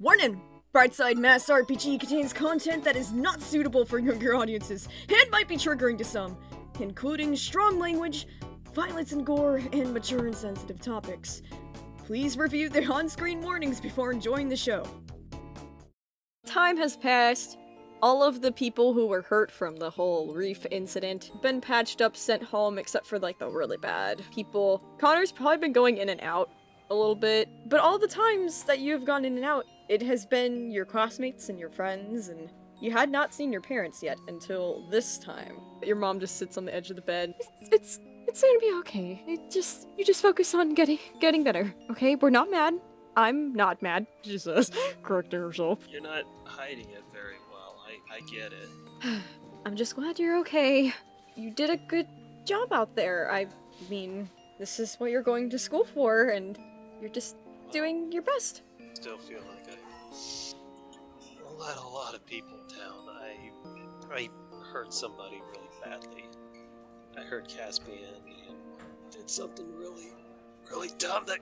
Warning! Brightside Masks RPG contains content that is not suitable for younger audiences and might be triggering to some, including strong language, violence and gore, and mature and sensitive topics. Please review the on-screen warnings before enjoying the show. Time has passed. All of the people who were hurt from the whole reef incident been patched up, sent home, except for like the really bad people. Connor's probably been going in and out a little bit, but all the times that you've gone in and out, it has been your classmates and your friends, and you had not seen your parents yet until this time. Your mom just sits on the edge of the bed. It's gonna be okay. You just focus on getting better, okay? We're not mad. I'm not mad, she says, correcting herself. You're not hiding it very well. I get it. I'm just glad you're okay. You did a good job out there. I mean, this is what you're going to school for, and you're just doing your best. Still feel like I let a lot of people down. I hurt somebody really badly. I hurt Caspian and did something really dumb that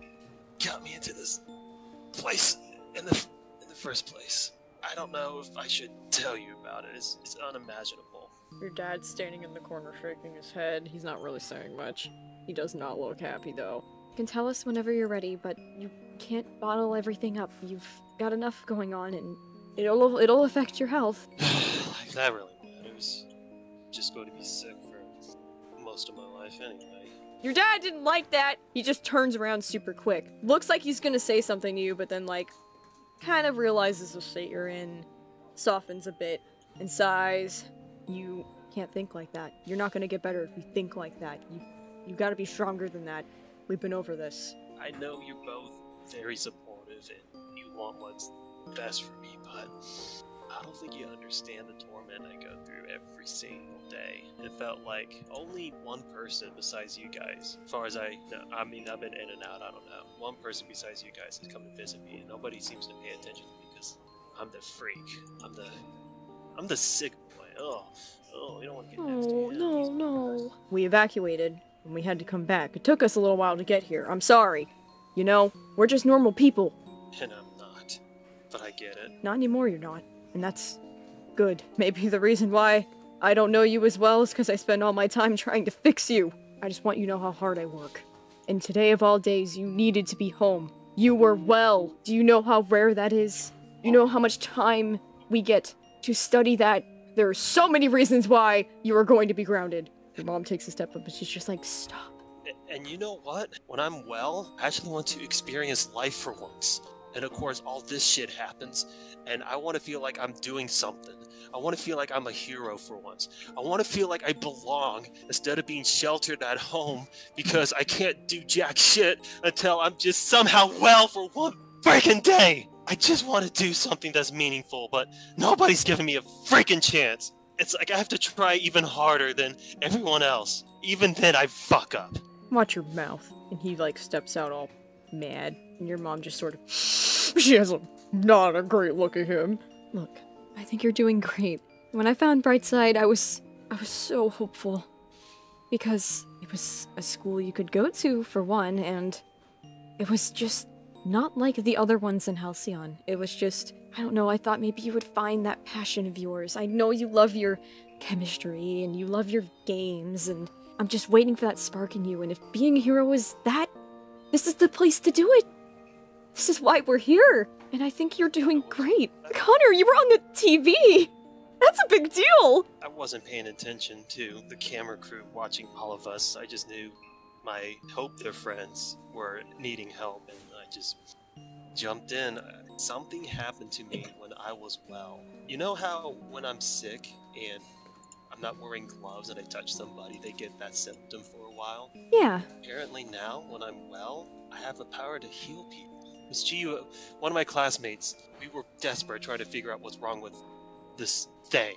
got me into this place in the first place. I don't know if I should tell you about it. It's unimaginable. Your dad's standing in the corner shaking his head. He's not really saying much. He does not look happy though. You can tell us whenever you're ready, but you can't bottle everything up. You've got enough going on, and it'll affect your health. Like that really matters. I'm just going to be sick for most of my life anyway. Your dad didn't like that! He just turns around super quick. Looks like he's gonna say something to you, but then like, kind of realizes the state you're in, softens a bit, and sighs. You can't think like that. You're not gonna get better if you think like that. You gotta be stronger than that. We've been over this. I know you're both very supportive and you want what's best for me, but I don't think you understand the torment I go through every single day. It felt like only one person besides you guys, as far as I know, I mean, I've been in and out, I don't know. One person besides you guys has come to visit me, and nobody seems to pay attention to me because I'm the freak. I'm the sick boy. Oh, you don't want to get next to him. No. We evacuated, and we had to come back. It took us a little while to get here. I'm sorry. You know, we're just normal people. And I'm not, but I get it. Not anymore, you're not. And that's good. Maybe the reason why I don't know you as well is because I spend all my time trying to fix you. I just want you to know how hard I work. And today of all days, you needed to be home. You were well. Do you know how rare that is? You know how much time we get to study that? There are so many reasons why you are going to be grounded. Your mom takes a step up, but she's just like, stop. And you know what? When I'm well, I actually want to experience life for once. And of course, all this shit happens, and I want to feel like I'm doing something. I want to feel like I'm a hero for once. I want to feel like I belong, instead of being sheltered at home, because I can't do jack shit until I'm just somehow well for one freaking day! I just want to do something that's meaningful, but nobody's giving me a freaking chance. It's like I have to try even harder than everyone else. Even then, I fuck up. Watch your mouth. And he like steps out all mad, and your mom just sort of she has not a great look at him. Look, I think you're doing great. When I found Brightside, I was so hopeful. Because it was a school you could go to, for one, and it was just not like the other ones in Halcyon. It was just, I don't know, I thought maybe you would find that passion of yours. I know you love your chemistry, and you love your games, and I'm just waiting for that spark in you, and if being a hero is that, this is the place to do it! This is why we're here! And I think you're doing great! Connor, you were on the TV! That's a big deal! I wasn't paying attention to the camera crew watching all of us. I just knew my their friends were needing help, and I just jumped in. Something happened to me when I was well. You know how when I'm sick and I'm not wearing gloves and I touch somebody, they get that symptom for a while? Yeah. Apparently now, when I'm well, I have the power to heal people. Miss Chiyu, one of my classmates, we were desperate trying to figure out what's wrong with this thing.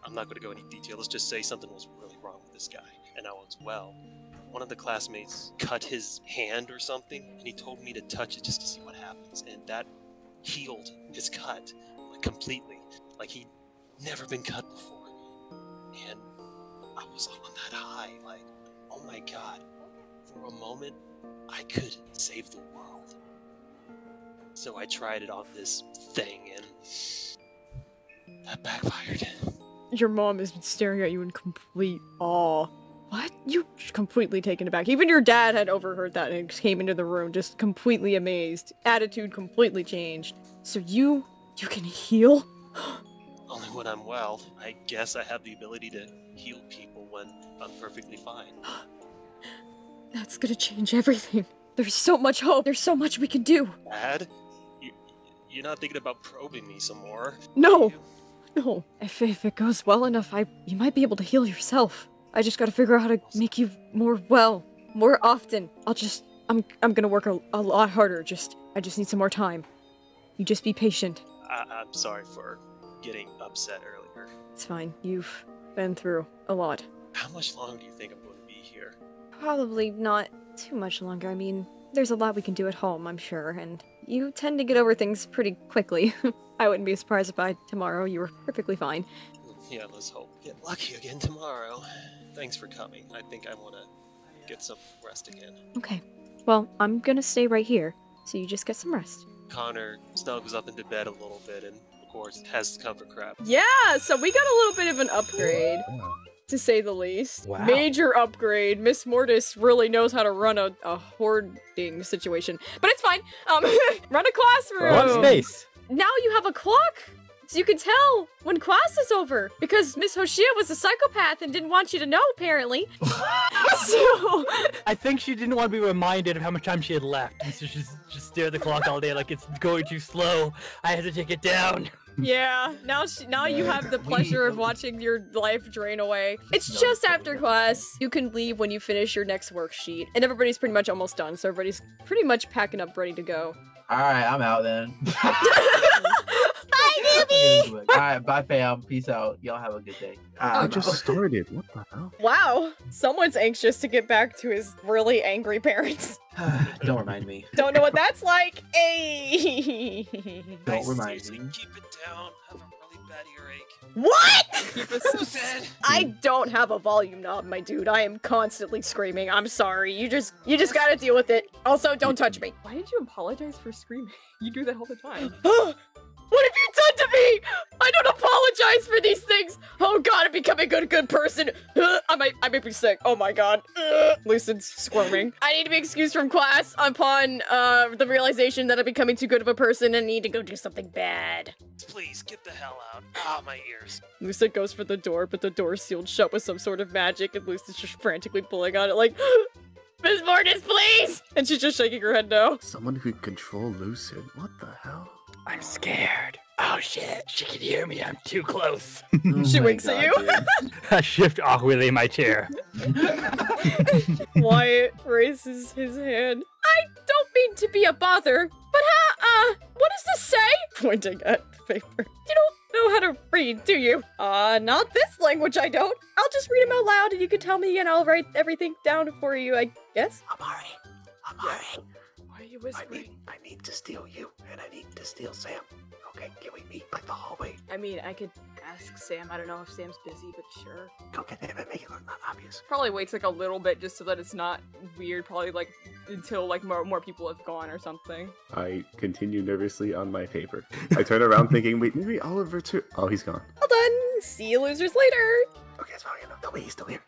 I'm not going to go into detail, let's just say something was really wrong with this guy, and I was well. One of the classmates cut his hand or something, and he told me to touch it just to see what happens, and that healed his cut, like, completely. Like he'd never been cut before. And I was on that high, like, oh my god, for a moment, I could save the world. So I tried it on this thing, and that backfired. Your mom has been staring at you in complete awe. What? You completely taken aback. Even your dad had overheard that and came into the room just completely amazed. Attitude completely changed. So you can heal? Only when I'm well. I guess I have the ability to heal people when I'm perfectly fine. That's gonna change everything. There's so much hope. There's so much we can do. Dad? You're not thinking about probing me some more? No. No. If it goes well enough, you might be able to heal yourself. I just gotta figure out how to make you more well, more often. I'm gonna work a lot harder. I just need some more time. You just be patient. I'm sorry for getting upset earlier. It's fine. You've been through a lot. How much longer do you think I'm going to be here? Probably not too much longer. I mean, there's a lot we can do at home, I'm sure, and you tend to get over things pretty quickly. I wouldn't be surprised if by tomorrow you were perfectly fine. Yeah, let's hope. Get lucky again tomorrow. Thanks for coming. I think I want to get some rest again. Okay. Well, I'm gonna stay right here, so you just get some rest. Connor snuggles up into bed a little bit and, of course, has the comfort crab. Yeah, so we got a little bit of an upgrade, to say the least. Wow. Major upgrade. Miss Mortis really knows how to run a hoarding situation. But it's fine. Run a classroom. One space. Now you have a clock, so you can tell when class is over. Because Miss Hoshia was a psychopath and didn't want you to know, apparently. So... I think she didn't want to be reminded of how much time she had left. And so she's just stare at the clock all day like it's going too slow. I had to take it down. Yeah, now you have the pleasure of watching your life drain away. It's just after class. You can leave when you finish your next worksheet. And everybody's pretty much almost done, so everybody's pretty much packing up, ready to go. Alright, I'm out then. Bye, Nuby! Alright, bye fam. Peace out. Y'all have a good day. I just started. What the hell? Wow, someone's anxious to get back to his really angry parents. Don't remind me. Don't know what that's like. Hey. Don't remind Seriously, me. keep it down. I have a really bad earache. What? Keep it so I don't have a volume knob, my dude. I am constantly screaming. I'm sorry. You just gotta deal with it. Also, don't touch me. Why did you apologize for screaming? You do that all the time. What have you done to me? I don't apologize for these things. Oh god, I'm becoming a good person. I might be sick. Oh my god. Lucid's squirming. I need to be excused from class upon the realization that I'm becoming too good of a person and need to go do something bad. Please, get the hell out. Ah, my ears. Lucid goes for the door, but the door's sealed shut with some sort of magic, and Lucid's just frantically pulling on it like, Miss Mortis, please! And she's just shaking her head no. Someone who could control Lucid. What the hell? I'm scared. Oh shit, she can hear me. I'm too close. She winks at you. I shift awkwardly in my chair. Wyatt raises his hand. I don't mean to be a bother, but what does this say? Pointing at the paper. You don't know how to read, do you? Not this language, I don't. I'll just read them out loud and you can tell me and I'll write everything down for you, I guess. I'm already. Why are you whispering? I need to steal you, and I need to steal Sam. Okay, can we meet like the hallway? I mean, I could ask Sam. I don't know if Sam's busy, but sure. Go get him and make it look not obvious. Probably waits like a little bit just so that it's not weird. Probably like until like more people have gone or something. I continue nervously on my paper. I turn around thinking, wait, maybe Oliver too. Oh, he's gone. Well done. See you losers later. Okay, it's probably enough. No, wait, he's still here.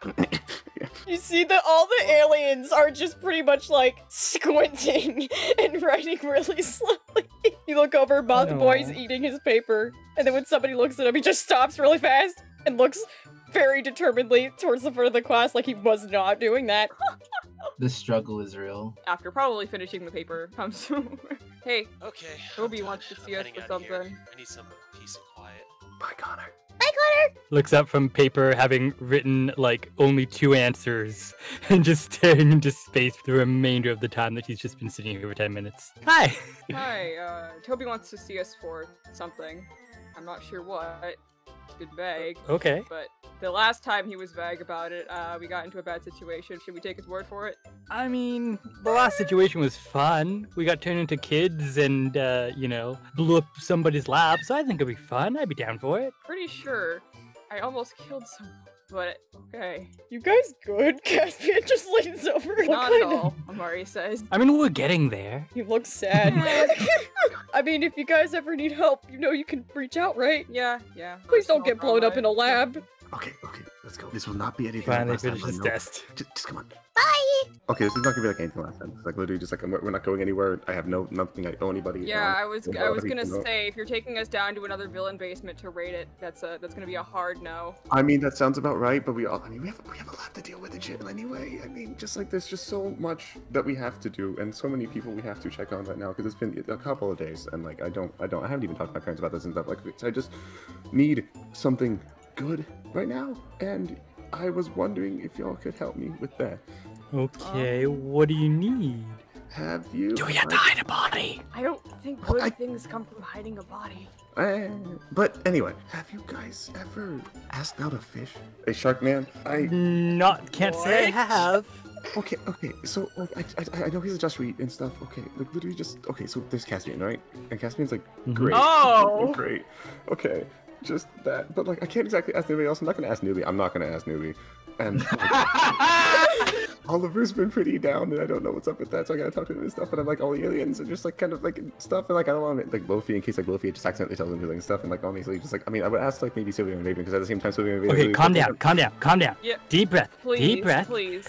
You see that all the aliens are just pretty much like squinting and writing really slowly. You look over, Bob the boy's eating his paper, and then when somebody looks at him, he just stops really fast and looks very determinedly towards the front of the class like he was not doing that. The struggle is real. After probably finishing the paper comes hey, Okay. Toby I'm done. wants to see I'm us heading for out of here. something. I need some peace and quiet. Bye, Connor. Looks up from paper, having written like only 2 answers, and just staring into space for the remainder of the time that he's just been sitting here for 10 minutes. Hi! Hi, Toby wants to see us for something. I'm not sure what. It's been vague. Okay. But the last time he was vague about it, we got into a bad situation. Should we take his word for it? I mean, the last situation was fun. We got turned into kids and, you know, blew up somebody's lab, so I think it'll be fun. I'd be down for it. Pretty sure I almost killed someone. but okay. You guys good? Caspian just leans over. What Not kind at of- all, Amari says. I mean, we're getting there. You look sad. I mean, if you guys ever need help, you know you can reach out, right? Yeah. Please don't get blown up in a lab. Okay, let's go. This will not be anything. Finally like last time, finished I his know. test. Just come on. Bye! Okay, this is not gonna be like anything last time. It's like literally just like we're not going anywhere. I have nothing I owe anybody. Yeah, I was Well, I think, gonna you know- say, if you're taking us down to another villain basement to raid it, that's gonna be a hard no. I mean, that sounds about right, but we have a lot to deal with in jail anyway. I mean, just like there's just so much that we have to do, and so many people we have to check on right now because it's been a couple of days, and like I haven't even talked to my parents about this and stuff. Like, I just need something good right now, and I was wondering if y'all could help me with that. Okay, what do you need? Have you? Do we have to hide a body? I don't think good things come from hiding a body. But anyway, have you guys ever asked out a fish? A shark man? Can't say I have. Okay, so like, I know he's a Josh Reed and stuff. Okay, like literally just so there's Caspian, right? And Caspian's like great. Oh! Great. Okay, just that. But like I can't exactly ask anybody else. I'm not gonna ask Nuby. And Oliver's been pretty down, and I don't know what's up with that, so I gotta talk to him and stuff. And I'm like, all the aliens are just like kind of like stuff, and like I don't want to like Lofi in case like Lofi just accidentally tells him to and stuff, and like honestly, just like I mean, I would ask like maybe Sylvia and Raven because at the same time Sylvia and Raven. Okay, calm down. Yeah. Deep breath. Please, Deep breath. please.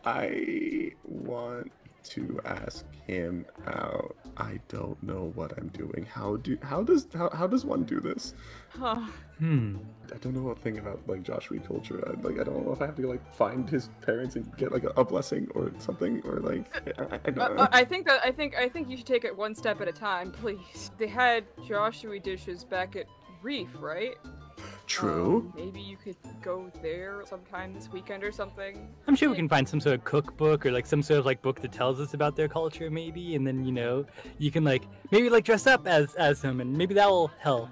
I want to ask him out. I don't know what I'm doing. How does one do this? Huh. I don't know a thing about like Josh Reed culture. I don't know if I have to like find his parents and get like a blessing or something, or like I don't know. I think you should take it one step at a time, please. They had Joshua dishes back at Reef, right? True. Maybe you could go there sometime this weekend or something. I'm sure we can find some sort of cookbook or like some sort of like book that tells us about their culture maybe, and then you can like maybe like dress up as him, and maybe that will help.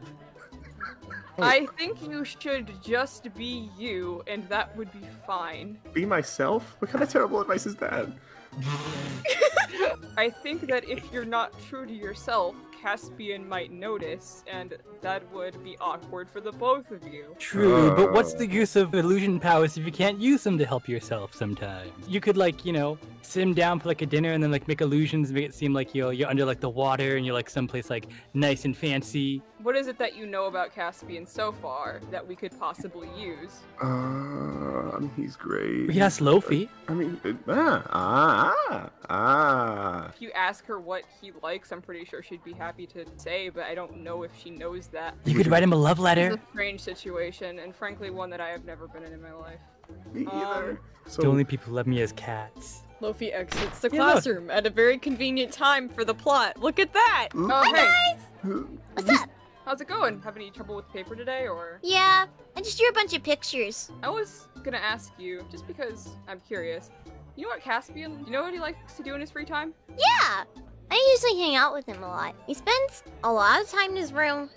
I think you should just be you, and that would be fine. Be myself? What kind of terrible advice is that? I think that if you're not true to yourself, Caspian might notice, and that would be awkward for the both of you. True, but what's the use of illusion powers if you can't use them to help yourself sometimes? You could like, sit him down for like a dinner and then like make illusions and make it seem like you're under like the water and you're like someplace like nice and fancy. What is it that you know about Caspian so far that we could possibly use? He's great. We can ask Lofi. I mean, If you ask her what he likes, I'm pretty sure she'd be happy to say, but I don't know if she knows that. You could write him a love letter. It's a strange situation, and frankly one that I have never been in my life. Me either. The only people who love me as cats. Lofi exits the Yeah, look. classroom at a very convenient time for the plot. Look at that! Oh, hey! What's up? How's it going? Have any trouble with paper today, or? Yeah, I just drew a bunch of pictures. I was gonna ask you, just because I'm curious. You know what Caspian, you know what he likes to do in his free time? Yeah, I usually hang out with him a lot. He spends a lot of time in his room,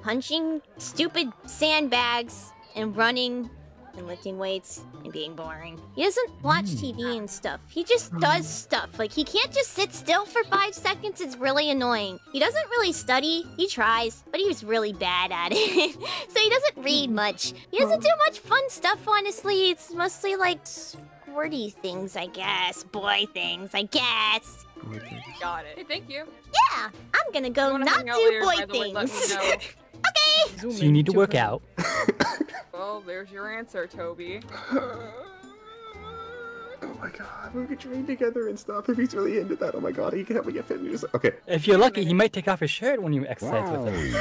punching stupid sandbags and running and lifting weights and being boring. He doesn't watch TV and stuff. He just does stuff. Like, he can't just sit still for 5 seconds. It's really annoying. He doesn't really study. He tries, but he's really bad at it. So he doesn't read much. He doesn't do much fun stuff, honestly. It's mostly like sporty things, I guess. Boy things, I guess. Got it. Hey, thank you. Yeah, I'm gonna I go wanna not hang out do later, boy by the way, let me things. know. Okay. So you need to work out. Well, there's your answer, Toby. Oh my god, we could train together and stuff. If he's really into that, oh my god, he can help me get fit. And just okay. If you're lucky, he might take off his shirt when you exercise with him.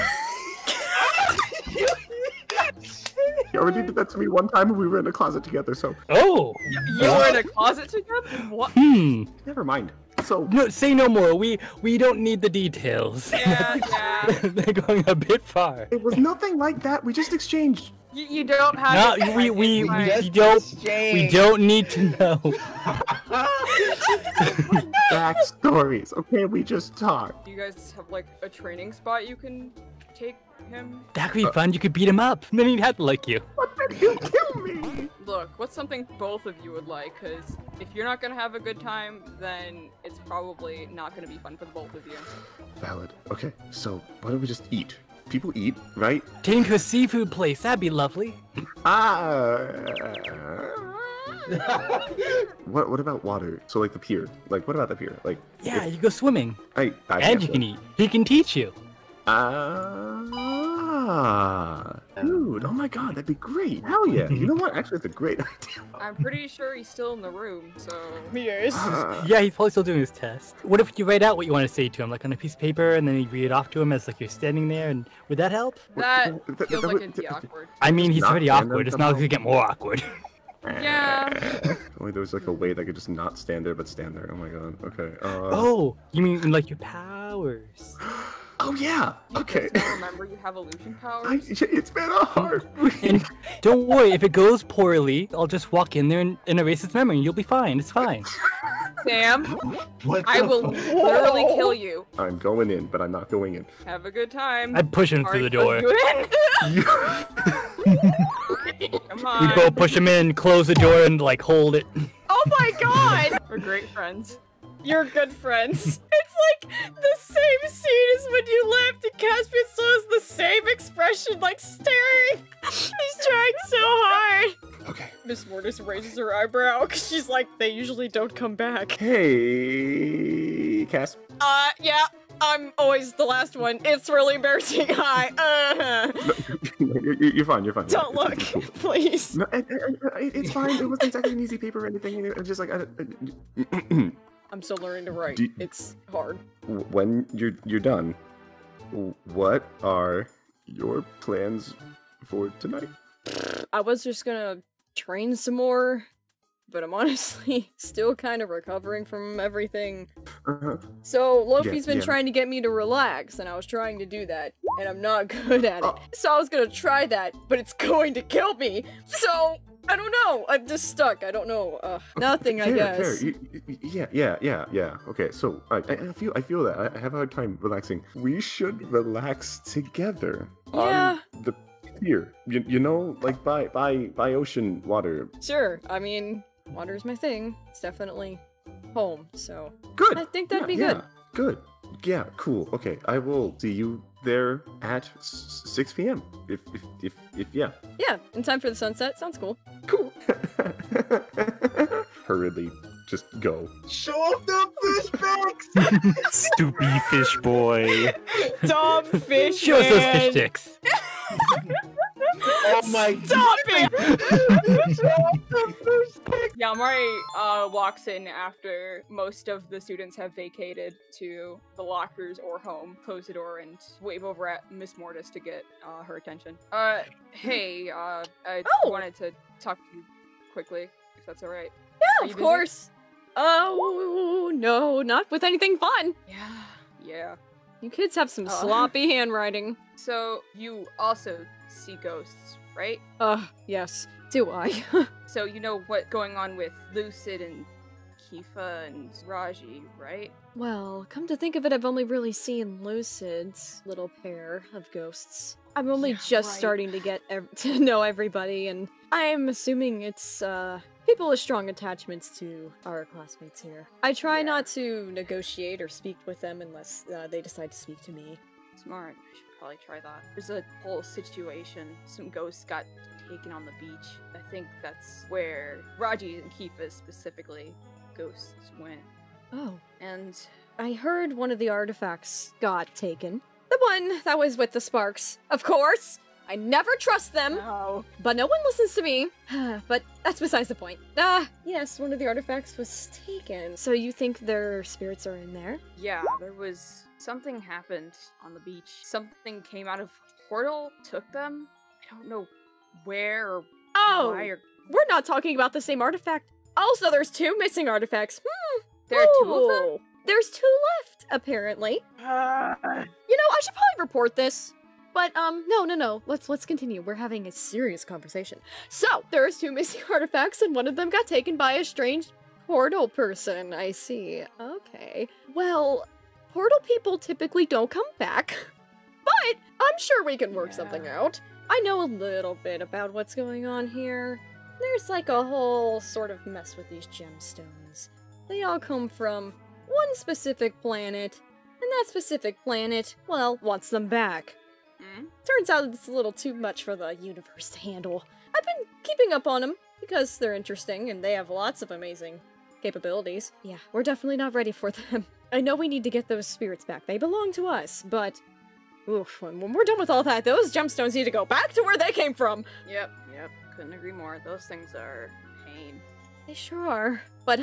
He already did that to me one time when we were in a closet together. So Oh! You were in a closet together? What? never mind. So No, say no more. We don't need the details. Yeah. They're going a bit far. it was nothing like that. We just exchanged. You don't have No, to- we Just don't need to know. Backstories. Okay, we just talked. Do you guys have like a training spot you can take him? That could be fun. You could beat him up. Then he'd have to like you. What did you kill me? Look, what's something both of you would like? Because if you're not gonna have a good time, then it's probably not gonna be fun for the both of you. Valid. Okay, so why don't we just eat? people eat, right? Take him to a seafood place. That'd be lovely. What about water? So like the pier. Like what about the pier? Like Yeah, you go swimming. I And you can eat. He can teach you. Dude, oh my god, that'd be great. Hell yeah. You know what? Actually, that's a great idea. I'm pretty sure he's still in the room, so... Yes. Yeah, he's probably still doing his test. What if you write out what you want to say to him, like on a piece of paper, and then you read it off to him as like you're standing there, and would that help? That That feels like would- it'd be awkward. I mean, he's Not already stand awkward. up It's not somehow? going to get more awkward. Yeah. Only there was like a way that I could just not stand there, but stand there. Oh my god. Okay. Oh, you mean like your powers? Oh yeah. You Okay. guys don't remember you have illusion powers? It's been hard. And don't worry, if it goes poorly, I'll just walk in there and erase its memory, and you'll be fine. It's fine. Sam, What I the will f- literally kill you. I'm going in, but I'm not going in. Have a good time. I'd push him through the door. Come We on. both push him in, close the door, and like hold it. Oh my god! We're great friends. You're good friends. It's like the same scene as when you left and Caspian still has the same expression, like staring. He's trying so hard. Okay. Miss Mortis raises her eyebrow because she's like, they usually don't come back. Hey, Cass. Yeah, I'm always the last one. It's really embarrassing. Hi. You're fine. You're fine. Don't It's look, cool. please. No, it's fine. It wasn't exactly an easy paper or anything. It was just like I'm still learning to write. Do- It's hard. when you're done, what are your plans for tonight? I was just gonna train some more, but I'm honestly still kind of recovering from everything. Uh-huh. So Lofi's been yeah. trying to get me to relax, and I was trying to do that, and I'm not good at it. Oh. So I was gonna try that, but it's going to kill me. So I don't know. I'm just stuck. I don't know. Nothing, I guess. Fair. Yeah. Okay, so I feel that I have a hard time relaxing. We should relax together. Yeah. On the pier. You know, like by ocean water. Sure. I mean, water's my thing. It's definitely home. So Good. I think that'd be Yeah, good. Good. Yeah. Cool. Okay. I will see you there at 6 p.m. If yeah. Yeah. In time for the sunset. Sounds cool. Cool. Hurriedly, just go. Show off the fish bags! Stupid fish boy. Dumb fish. Show us those fish man. sticks. Oh my Stop it! Show off the fish bags! Yamari walks in after most of the students have vacated to the lockers or home, close the door, and wave over at Miss Mortis to get her attention. Hey, I Oh. wanted to talk to you quickly, if that's alright. Yeah, Are you of busy? course. Oh, no, not with anything fun. Yeah. You kids have some Oh. sloppy handwriting. So, you also see ghosts, right? Yes. Do I? So, you know what's going on with Lucid and Kifa and Raji, right? Well, come to think of it, I've only really seen Lucid's little pair of ghosts. I'm only Yeah, just right. starting to get to know everybody, and I'm assuming it's, people with strong attachments to our classmates here. I try Yeah. not to negotiate or speak with them unless they decide to speak to me. Smart. I should probably try that. There's a whole situation. Some ghosts got taken on the beach. I think that's where Raji and Kifa specifically ghosts went. Oh. And I heard one of the artifacts got taken. The one that was with the sparks. Of course! I never trust them! oh, But no one listens to me. But that's besides the point. Yes, one of the artifacts was taken. So you think their spirits are in there? yeah, there was something happened on the beach. Something came out of a portal, took them. I don't know where or Oh! why or We're not talking about the same artifact. Also, there's 2 missing artifacts. there are 2 of them. Ooh. There's 2 left, apparently. You know, I should probably report this. But, no. Let's continue. We're having a serious conversation. So, there's 2 missing artifacts, and one of them got taken by a strange portal person. I see. Okay. Well, portal people typically don't come back. But, I'm sure we can work something Yeah. out. I know a little bit about what's going on here. There's like a whole sort of mess with these gemstones. They all come from one specific planet, and that specific planet, well, wants them back. Turns out it's a little too much for the universe to handle. I've been keeping up on them because they're interesting and they have lots of amazing capabilities. Yeah, we're definitely not ready for them. I know we need to get those spirits back. They belong to us, but oof, when we're done with all that, those gemstones need to go back to where they came from. Yep. Couldn't agree more. Those things are pain. They sure are. But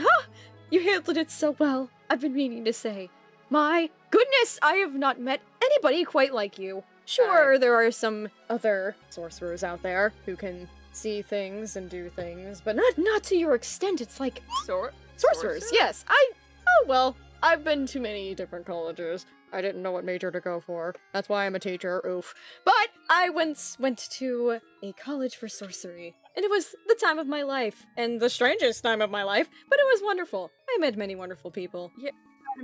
you handled it so well. I've been meaning to say, my goodness, I have not met anybody quite like you. Sure, there are some other sorcerers out there who can see things and do things, but not to your extent. It's like sorcerers. Yes, oh well, I've been to many different colleges. I didn't know what major to go for. That's why I'm a teacher, oof. But I once went to a college for sorcery, and it was the time of my life, and the strangest time of my life, but it was wonderful. I met many wonderful people. Yeah,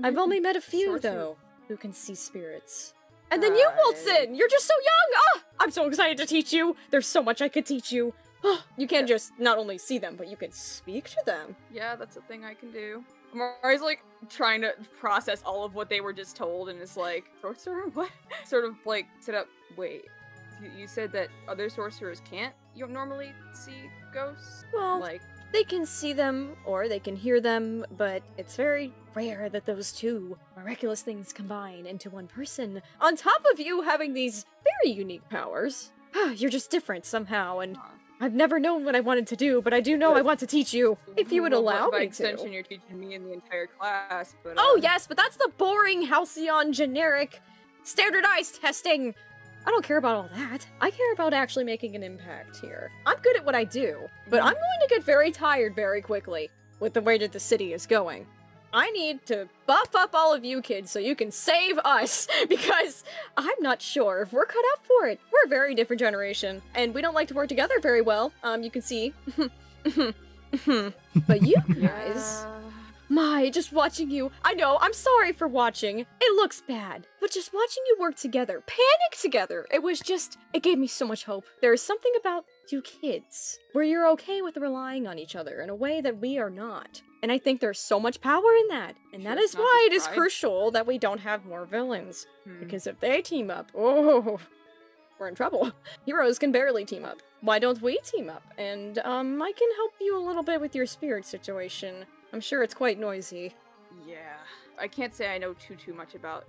I've only met a few, though, who can see spirits. And then you waltz in! You're just so young! Oh, I'm so excited to teach you! There's so much I could teach you. Oh, you can't just not only see them, but you can speak to them. Yeah, that's a thing I can do. Mari's like trying to process all of what they were just told and is like, sorcerer? What? Sort of like sit up. Wait, you said that other sorcerers can't normally see ghosts? Well, like, they can see them or they can hear them, but it's very rare that those two miraculous things combine into one person. On top of you having these very unique powers, you're just different somehow, and I've never known what I wanted to do, but I do know I want to teach you, if you would allow me to. By extension, you're teaching me and the entire class, but Oh yes, but that's the boring, halcyon, generic, standardized testing. I don't care about all that. I care about actually making an impact here. I'm good at what I do, but I'm going to get very tired very quickly with the way that the city is going. I need to buff up all of you kids so you can save us, because I'm not sure if we're cut out for it. We're a very different generation, and we don't like to work together very well. You can see. But you guys... My, just watching you, I know, I'm sorry for watching, it looks bad, but just watching you work together, panic together, it gave me so much hope. There's something about you kids, where you're okay with relying on each other in a way that we are not. And I think there's so much power in that, and that is why it is crucial that we don't have more villains. Because if they team up, oh, we're in trouble. Heroes can barely team up. Why don't we team up? And, I can help you a little bit with your spirit situation. I'm sure it's quite noisy. Yeah. I can't say I know too much about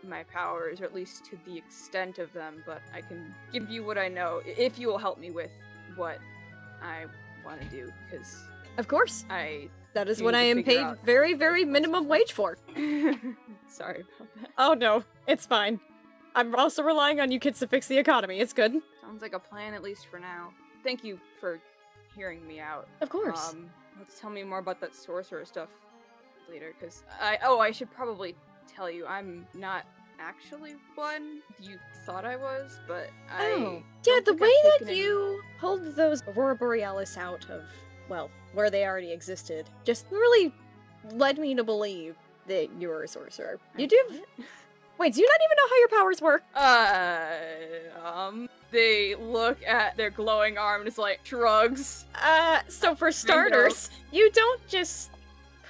my powers, or at least to the extent of them, but I can give you what I know, if you will help me with what I want to do, because... Of course. That is what I am paid out. very, very minimum wage for. Sorry about that. Oh no, it's fine. I'm also relying on you kids to fix the economy, it's good. Sounds like a plan, at least for now. Thank you for hearing me out. Of course. Let's tell me more about that sorcerer stuff later, because I should probably tell you, I'm not actually one. You thought I was, but yeah, the way that you pulled those Aurora Borealis out of, well, where they already existed, just really led me to believe that you were a sorcerer. You do... Wait, do you not even know how your powers work? They look at their glowing arm and it's like, shrugs. So for starters, you don't just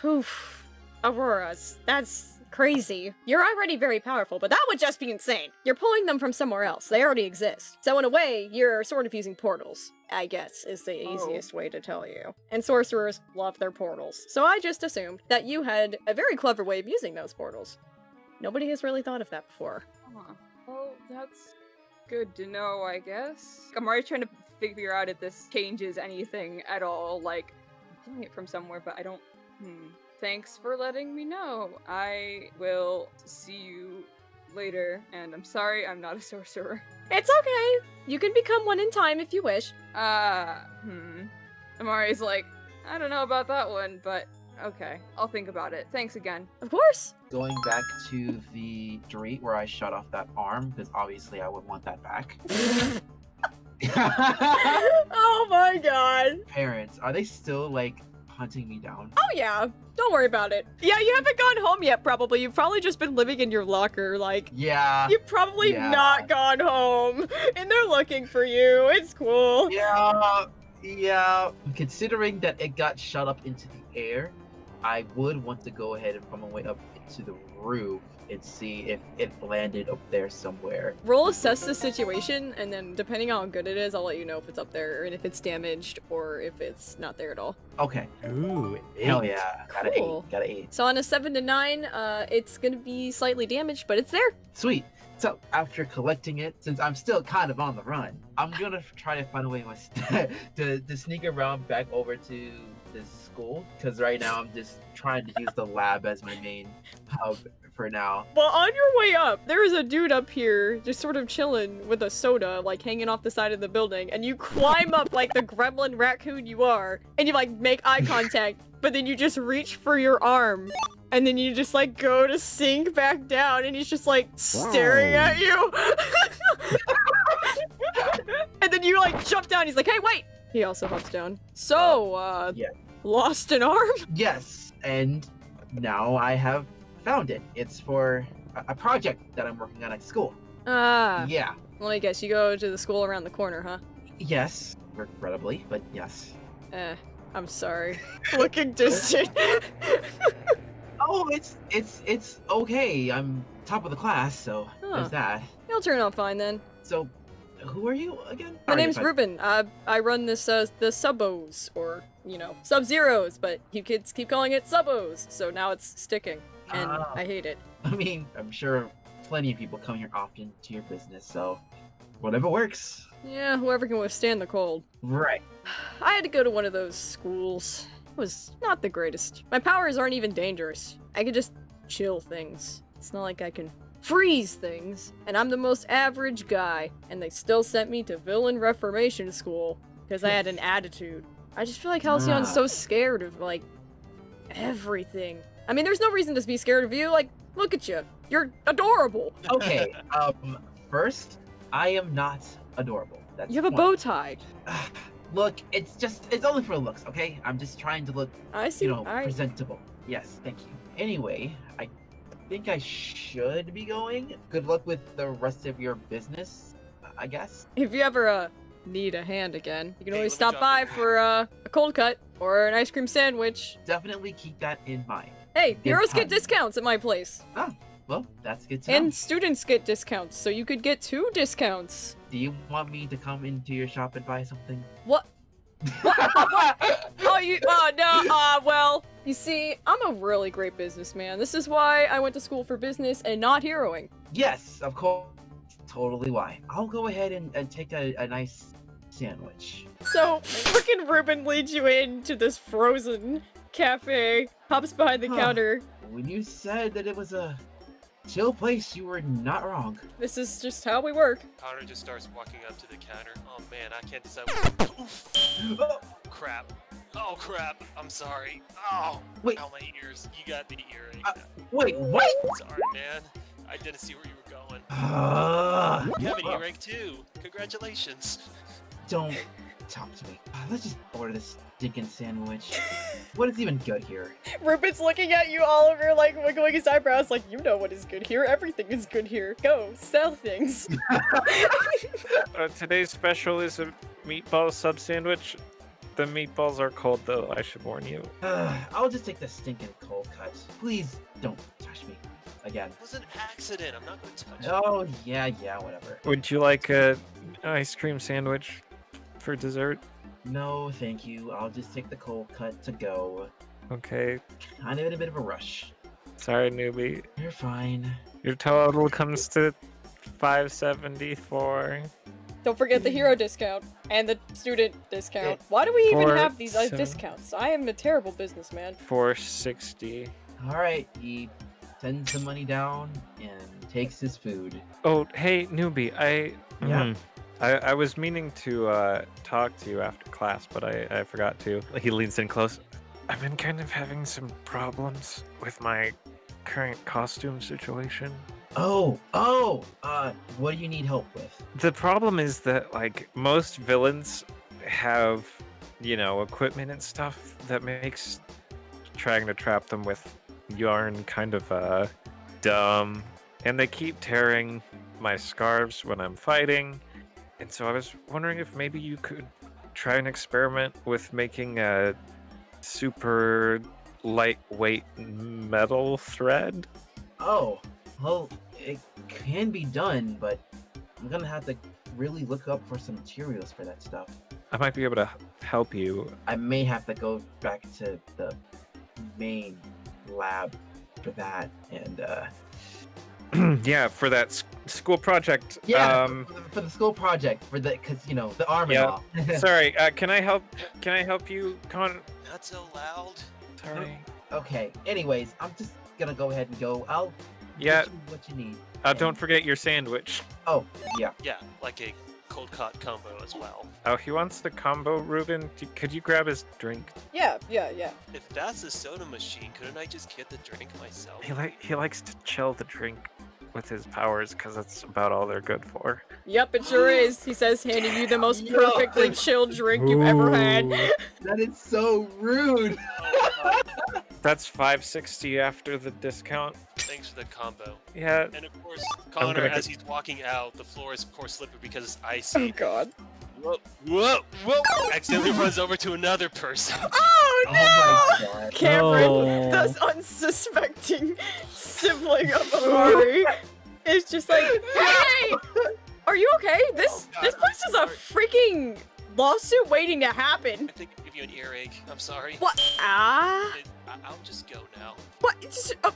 poof auroras. That's crazy. You're already very powerful, but that would just be insane. You're pulling them from somewhere else. They already exist. So in a way, you're sort of using portals, I guess, is the easiest way to tell you. And sorcerers love their portals. So I just assumed that you had a very clever way of using those portals. Nobody has really thought of that before. Well, that's good to know, I guess. I'm already trying to figure out if this changes anything at all. Like, I'm pulling it from somewhere, but I don't... Thanks for letting me know. I will see you later, and I'm sorry I'm not a sorcerer. It's okay! You can become one in time if you wish. Amari's like, I don't know about that one, but okay, I'll think about it. Thanks again. Of course! Going back to the street where I shot off that arm, because obviously I would want that back. Oh my god! Parents, are they still, like, hunting me down? Oh yeah, don't worry about it. Yeah, you haven't gone home yet, probably. You've probably just been living in your locker, like... Yeah. You've probably not gone home, and they're looking for you. It's cool. Yeah. Considering that it got shot up into the air, I would want to go ahead and find my way up into the roof and see if it landed up there somewhere. Roll assess the situation, and then depending on how good it is, I'll let you know if it's up there, and if it's damaged, or if it's not there at all. Okay. Ooh, 8. Hell yeah. Got an Cool. 8. Got an 8. So on a 7 to 9, it's gonna be slightly damaged, but it's there. Sweet. So after collecting it, since I'm still kind of on the run, I'm gonna try to find a way to sneak around back over to this school, because right now I'm just trying to use the lab as my main hub for now. Well, on your way up, there is a dude up here just sort of chilling with a soda, like hanging off the side of the building, and you climb up like the gremlin raccoon you are, and you like make eye contact, but then you just reach for your arm. And then you just like go to sink back down, and he's just like staring at you. And then you like jump down. He's like, "Hey, wait!" He also hops down. So, yeah. Lost an arm? Yes, and now I have found it. It's for a project that I'm working on at school. Ah. Yeah. Let me guess. You go to the school around the corner, huh? Yes, regrettably, but yes. I'm sorry. Looking distant. Oh, it's okay. I'm top of the class, so there's that. You'll turn out fine then. So, who are you again? My Sorry name's if I- Ruben. I run this the Subos, or Sub-Zeros, but you kids keep calling it Subos, so now it's sticking, and Ah. I hate it. I mean, I'm sure plenty of people come here often to your business, so whatever works. Yeah, whoever can withstand the cold. Right. I had to go to one of those schools. It was not the greatest. My powers aren't even dangerous. I can just chill things. It's not like I can freeze things. And I'm the most average guy. And they still sent me to villain reformation school because I had an attitude. I just feel like Halcyon's so scared of, like, everything. I mean, there's no reason to be scared of you. Like, look at you. You're adorable. Okay, first, I am not adorable. That's You have a one. bow tie. Look, it's only for looks, okay? I'm just trying to look, I see. Alright. presentable. Yes, thank you. Anyway, I think I should be going. Good luck with the rest of your business, I guess. If you ever, need a hand again, you can Hey, always let me stop jump by in. for, a cold cut or an ice cream sandwich. Definitely keep that in mind. Hey, Good heroes get time. discounts at my place. Well, that's good to know. And students get discounts, so you could get 2 discounts. Do you want me to come into your shop and buy something? What? Well, you see, I'm a really great businessman. This is why I went to school for business and not heroing. Yes, of course. Totally why. I'll go ahead and take a nice sandwich. So, frickin' Ruben leads you into this frozen cafe, hops behind the Huh. counter. When you said that it was a chill place, you were not wrong. This is just how we work. Connor just starts walking up to the counter. Oh man, I can't decide what. Oof. Oh, Crap. Oh crap. I'm sorry. Oh. Wait. Ow, my ears. You got the earring. wait, what? Sorry, man. I didn't see where you were going. You have an earring too. Congratulations. Don't talk to me. Let's just order this stinking sandwich. What is even good here? Ruben's looking at you, Oliver, like wiggling his eyebrows, like, you know what is good here. Everything is good here. Go, sell things. Today's special is a meatball sub sandwich. The meatballs are cold though, I should warn you. I'll just take the stinking cold cut. Please don't touch me again. It was an accident. I'm not going to touch it. Oh, yeah, whatever. Would you like a ice cream sandwich for dessert? No, thank you. I'll just take the cold cut to go. Okay. Kind of in a bit of a rush. Sorry, newbie. You're fine. Your total comes to $5.74. Don't forget the hero discount and the student discount. Why do we even have these discounts? I am a terrible businessman. $4.60. Alright, he sends the money down and takes his food. Oh, hey, newbie. Yeah? I was meaning to talk to you after class, but I forgot to. He leans in close. I've been kind of having some problems with my current costume situation. What do you need help with? The problem is that, like, most villains have, equipment and stuff that makes trying to trap them with yarn kind of, dumb. And they keep tearing my scarves when I'm fighting. And so I was wondering if maybe you could try and experiment with making a super lightweight metal thread. Oh, Well, it can be done, but I'm gonna have to really look up for some materials for that stuff. I might be able to help you. I may have to go back to the main lab for that, and Yeah, for that school project. yeah, for the school project, because you know the arm Yeah. and all. Sorry, can I help you, Con? Not so loud. Sorry. Okay. Anyways, I'm just gonna go ahead and go. I'll Yeah. get you what you need. Don't forget your sandwich. Oh, yeah. Yeah, like a cold cut combo as well. Oh, he wants the combo, Ruben. Could you grab his drink? Yeah. If that's a soda machine, couldn't I just get the drink myself? He likes to chill the drink with his powers because that's about all they're good for. Yep, it sure is. He says, handing you the most perfectly chilled drink you've ever had. Ooh. That is so rude. That's $5.60 after the discount. Thanks for the combo. Yeah. And of course, Connor, gonna as he's walking out, the floor is of course slippery because it's icy. Oh god. Whoa! Accidentally runs over to another person. Oh no! Oh my god. Cameron, No. this unsuspecting sibling of Amari, is just like, hey! Are you okay? This Oh, God, place is a I'm freaking lawsuit waiting to happen. I think I give you an earache. I'm sorry. What? Ah? I'll just go now. What? I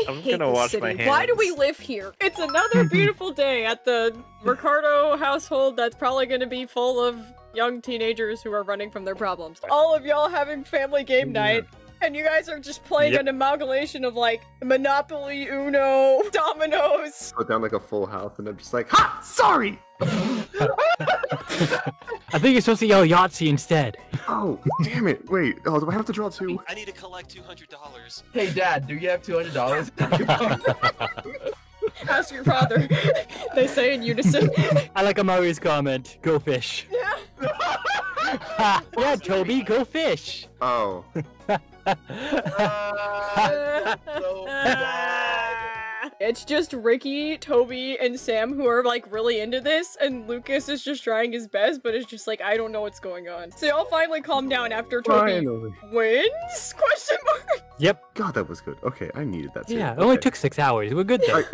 I'm hate gonna this wash city. my Why do we hands. live here? It's another beautiful day at the Ricardo household that's probably gonna be full of young teenagers who are running from their problems. All of y'all having family game night. And you guys are just playing Yep. an amalgamation of like Monopoly, Uno, Dominoes. Put down like a full house, and I'm just like, ha! Sorry! I think you're supposed to yell Yahtzee instead. Oh, damn it. Wait, oh, do I have to draw two? I need to collect $200. Hey, Dad, do you have $200? Ask your father. They say in unison. I like Amari's comment. Go fish. Yeah. Yeah, Toby, go fish. Oh. So bad. It's just Ricky, Toby, and Sam who are like really into this, and Lucas is just trying his best, but it's just like, I don't know what's going on. So y'all finally calm down after Toby Finally. wins? Question mark. Yep. God, that was good. Okay, I needed that too. Yeah, it only Okay. took 6 hours. We're good though. Right.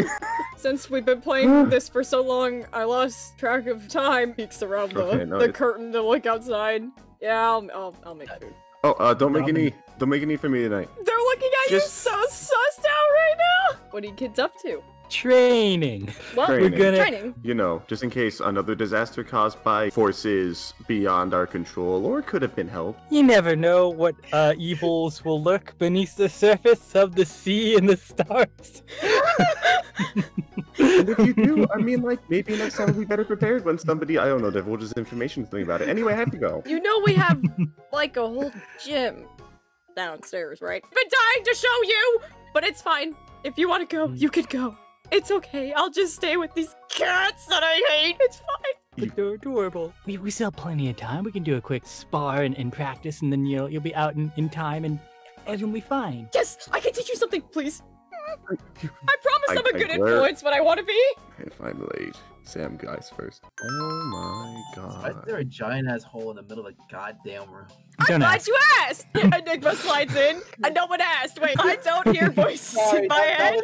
Since we've been playing this for so long, I lost track of time. Peeks around Okay, no, the it- curtain to look outside. Yeah, I'll make food. Oh, don't make any for me tonight. They're looking at you Just- so sussed out right now. What are you kids up to? Training. Well, Training. We're gonna. training. You know, just in case another disaster caused by forces beyond our control, or could have been helped. You never know what evils will lurk beneath the surface of the sea and the stars. And if you do, I mean, like, maybe next time we'll be better prepared when somebody, I don't know, divulges information something about it. Anyway, I have to go. You know we have like a whole gym downstairs, right? Been dying to show you, but it's fine. If you want to go, you can go. It's okay. I'll just stay with these cats that I hate. It's fine. But they're adorable. We still have plenty of time. We can do a quick spar and practice, and then you'll be out in time, and everyone will be fine. Yes, I can teach you something, please. I promise I'm a good Where- influence when I want to be. If I'm late, Sam guys first. Oh my Why is god. there a giant ass hole in the middle of the goddamn room? I'm Don't glad ask. you asked. Enigma slides in, and no one asked. Wait, I don't hear voices in my head.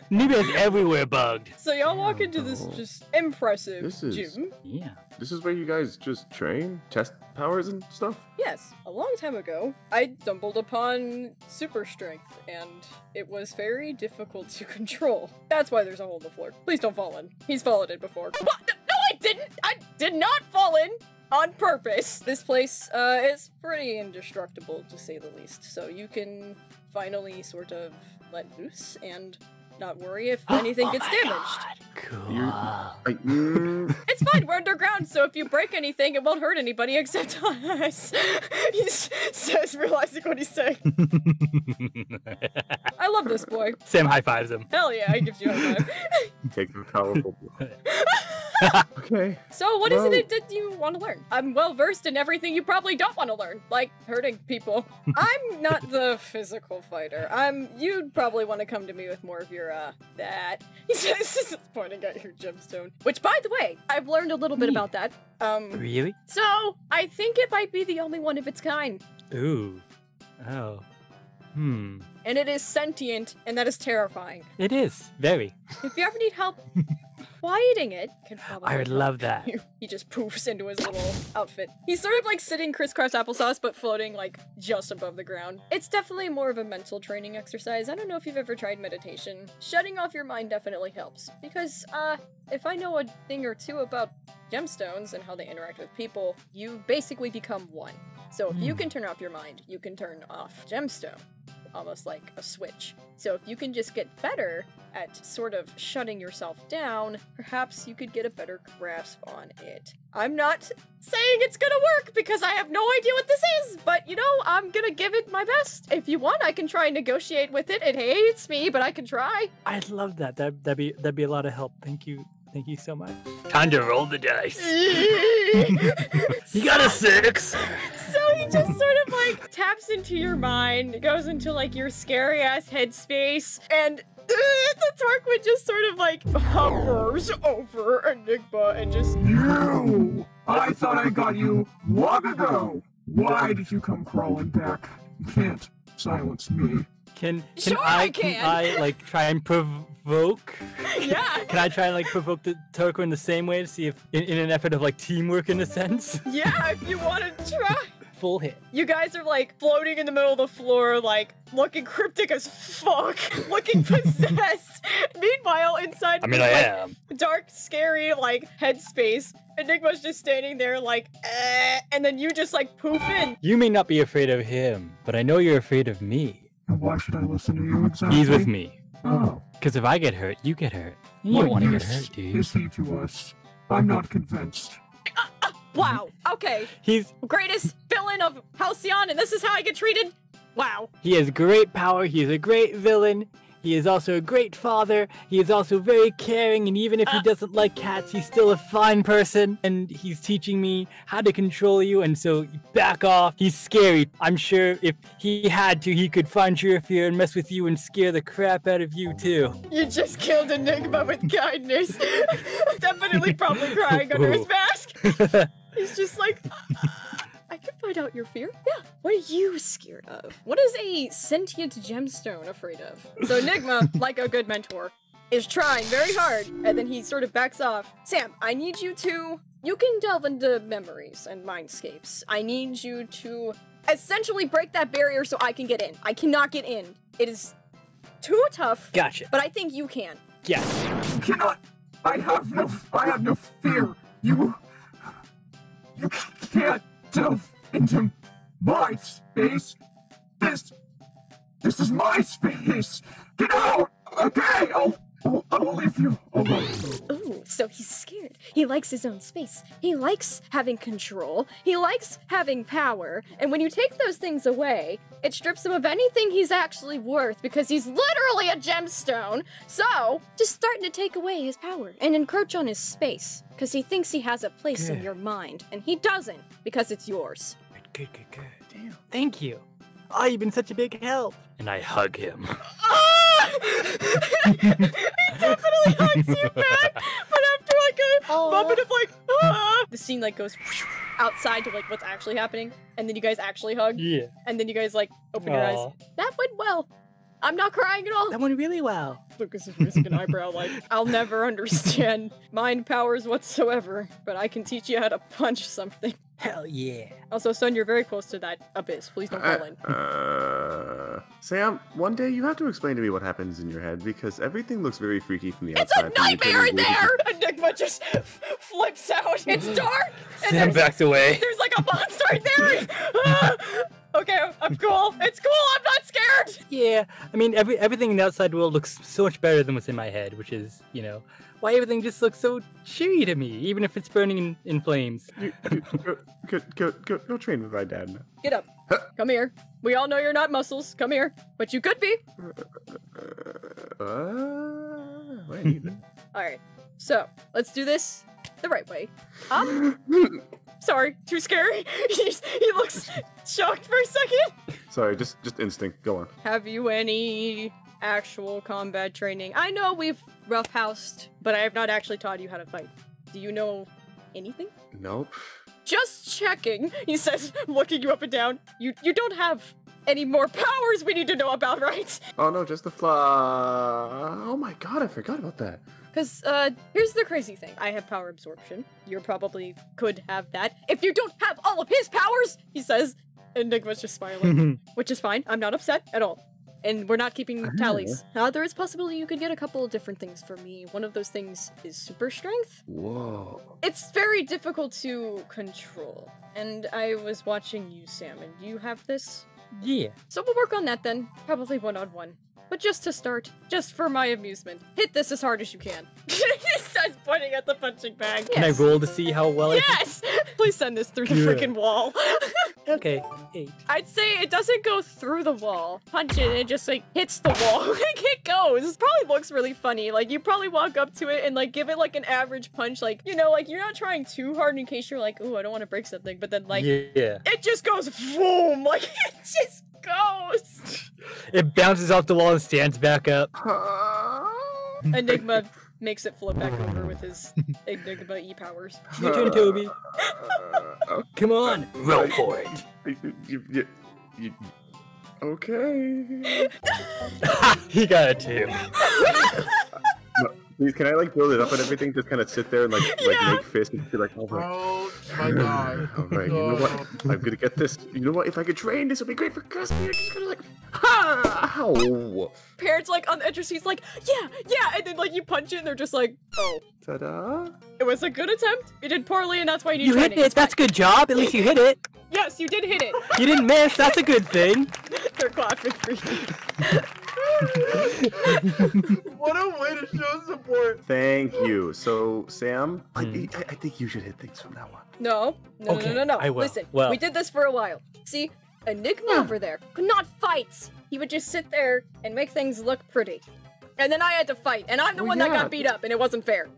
Nuby is everywhere bugged. So y'all walk into this no. just impressive This is- gym. Yeah. This is where you guys just train, test powers and stuff? Yes, a long time ago, I stumbled upon super strength, and it was very difficult to control. That's why there's a hole in the floor. Please don't fall in. He's fallen in before. What? No, I didn't! I did not fall in! On purpose. This place is pretty indestructible, to say the least, so you can finally sort of let loose and not worry if anything Oh gets my damaged. God. Cool. It's fine, we're underground, so if you break anything, it won't hurt anybody except us. He says, realizing what he's saying. I love this boy. Sam high fives him. Hell yeah, he gives you a high five. Take the powerful blow. Okay. So what is Well- it that you want to learn? I'm well versed in everything you probably don't want to learn, like hurting people. I'm not the physical fighter. You'd probably want to come to me with more of your, that. He says, pointing at your gemstone. Which, by the way, I've learned a little bit Neat. about that. Really? So I think it might be the only one of its kind. Ooh. Oh. Hmm. And it is sentient, and that is terrifying. It is. Very. If you ever need help quieting it, can probably I would help love that. you. He just poofs into his little outfit. He's sort of like sitting crisscross applesauce, but floating like just above the ground. It's definitely more of a mental training exercise. I don't know if you've ever tried meditation. Shutting off your mind definitely helps. Because, if I know a thing or two about gemstones and how they interact with people, you basically become one. So if you can turn off your mind, you can turn off gemstone. Almost like a switch. So if you can just get better at sort of shutting yourself down, perhaps you could get a better grasp on it. I'm not saying it's gonna work because I have no idea what this is, but you know, I'm gonna give it my best. If you want, I can try and negotiate with it. It hates me, but I can try. I'd love that. That'd be a lot of help. Thank you. Thank you so much. Time to roll the dice. You got a 6. So he just sort of like taps into your mind, goes into like your scary ass headspace, and the Torquid just sort of like hovers over Enigma and just. You! I thought I got you long ago! Why did you come crawling back? You can't silence me. Can Sure I can. Can I like try and provoke? Yeah. Can I try and like provoke the Torquid in the same way to see if in an effort of like teamwork in a sense? Yeah, if you want to try. Full hit. You guys are like floating in the middle of the floor, like looking cryptic as fuck, looking possessed. Meanwhile, inside I this, am. dark, scary, like headspace, Enigma's just standing there like, and then you just like poof in. You may not be afraid of him, but I know you're afraid of me. And why should I listen to you exactly? He's with me. Oh. Because if I get hurt, you get hurt. You don't want to get hurt, do you? Is he to us? I'm not convinced. Wow. Okay. He's Greatest villain of Halcyon, and this is how I get treated? Wow. He has great power, he is a great villain, he is also a great father, he is also very caring, and even if he doesn't like cats, he's still a fine person, and he's teaching me how to control you, and so back off. He's scary. I'm sure if he had to, he could find your fear and mess with you and scare the crap out of you too. You just killed Enigma with kindness. Definitely probably crying under his mask. He's just like, I can find out your fear. Yeah. What are you scared of? What is a sentient gemstone afraid of? So Enigma, like a good mentor, is trying very hard, and then he sort of backs off. Sam, I need you to... You can delve into memories and mindscapes. I need you to essentially break that barrier so I can get in. I cannot get in. It is too tough. Gotcha. But I think you can. Yeah. You cannot! I have no fear! You can't delve into my space! This is my space! Get out! Okay, I'll leave you alone. Ooh, so he's scared. He likes his own space. He likes having control. He likes having power. And when you take those things away, it strips him of anything he's actually worth because he's literally a gemstone. So, just starting to take away his power and encroach on his space because he thinks he has a place in your mind. And he doesn't because it's yours. Good. Damn. Thank you. Oh, you've been such a big help. And I hug him. He definitely hugs you back, but after like a moment of like, the scene like goes outside to like what's actually happening, and then you guys actually hug. Yeah. And then you guys like open your eyes. That went well. I'm not crying at all. That went really well. Lucas is raising an eyebrow like, I'll never understand mind powers whatsoever, but I can teach you how to punch something. Hell yeah. Also, son, you're very close to that abyss. Please don't fall in. Sam, one day you have to explain to me what happens in your head because everything looks very freaky from the It's outside. a nightmare in there! Enigma just flips out. It's dark! And Sam backs away. There's like a monster in there! Okay, I'm cool. It's cool. I'm not scared. Yeah, I mean, everything in the outside world looks so much better than what's in my head, which is, you know, why everything just looks so cheery to me, even if it's burning in flames. Go train with my dad now. Get up. Come here. We all know you're not muscles. Come here. But you could be. Wait, either. Alright, so let's do this the right way. Sorry, too scary. He looks shocked for a second. Sorry, just instinct. Go on. Have you any actual combat training? I know we've roughhoused, but I have not actually taught you how to fight. Do you know anything? Nope. Just checking, he says, looking you up and down. You don't have any more powers we need to know about, right? Oh no, just the fly. Oh my god, I forgot about that. Because, here's the crazy thing. I have power absorption. You probably could have that. If you don't have all of his powers, he says. Enigma's just smiling, which is fine. I'm not upset at all. And we're not keeping tallies. There is possibility you could get a couple of different things for me. One of those things is super strength. Whoa. It's very difficult to control. And I was watching you, Sam, and you have this? Yeah. So we'll work on that then. Probably one-on-one. But just to start, just for my amusement, hit this as hard as you can. He starts pointing at the punching bag. Can I roll to see how well Yes! Please send this through the freaking wall. Okay, 8. I'd say it doesn't go through the wall. Punch it and it just like hits the wall. Like it goes. Probably looks really funny. Like you probably walk up to it and like give it like an average punch. Like, you know, like you're not trying too hard in case you're like, ooh, I don't want to break something. But then like, it just goes boom. Like it just goes. It bounces off the wall and stands back up. Enigma makes it float back over with his Enigma E-powers. Your turn, Toby. Come on, roll for it. Okay. He got it too. Please, can I like build it up and everything? Just kind of sit there and like make fists and be like, oh my god. Alright, you know what? I'm gonna get this. You know what? If I could train, this would be great for custody. I'm just gonna like, ha! Ow! Parents like on the edge of seats like, yeah, and then like you punch it and they're just like, oh. Ta-da! It was a good attempt. You did poorly and that's why you need You training. hit it. That's a good job. At least you hit it. Yes, you did hit it. You didn't miss. That's a good thing. They're clapping for you. What a way to show support. Thank you. So, Sam, I think you should hit things from now on. No. Okay, I will. Listen, Well. we did this for a while. See, Enigma over there could not fight. He would just sit there and make things look pretty. And then I had to fight, and I'm the one that got beat up, and it wasn't fair.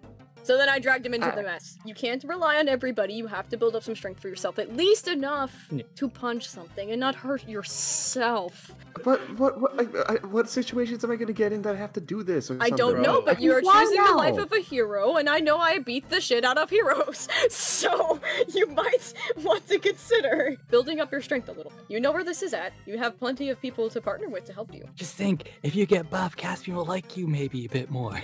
So then I dragged him into the mess. You can't rely on everybody. You have to build up some strength for yourself. At least enough to punch something and not hurt yourself. But what situations am I gonna get in that I have to do this? Or I don't know, but you are Why choosing the now? life of a hero, and I know I beat the shit out of heroes. So you might want to consider building up your strength a little. You know where this is at. You have plenty of people to partner with to help you. Just think, if you get buff, Caspian will like you maybe a bit more.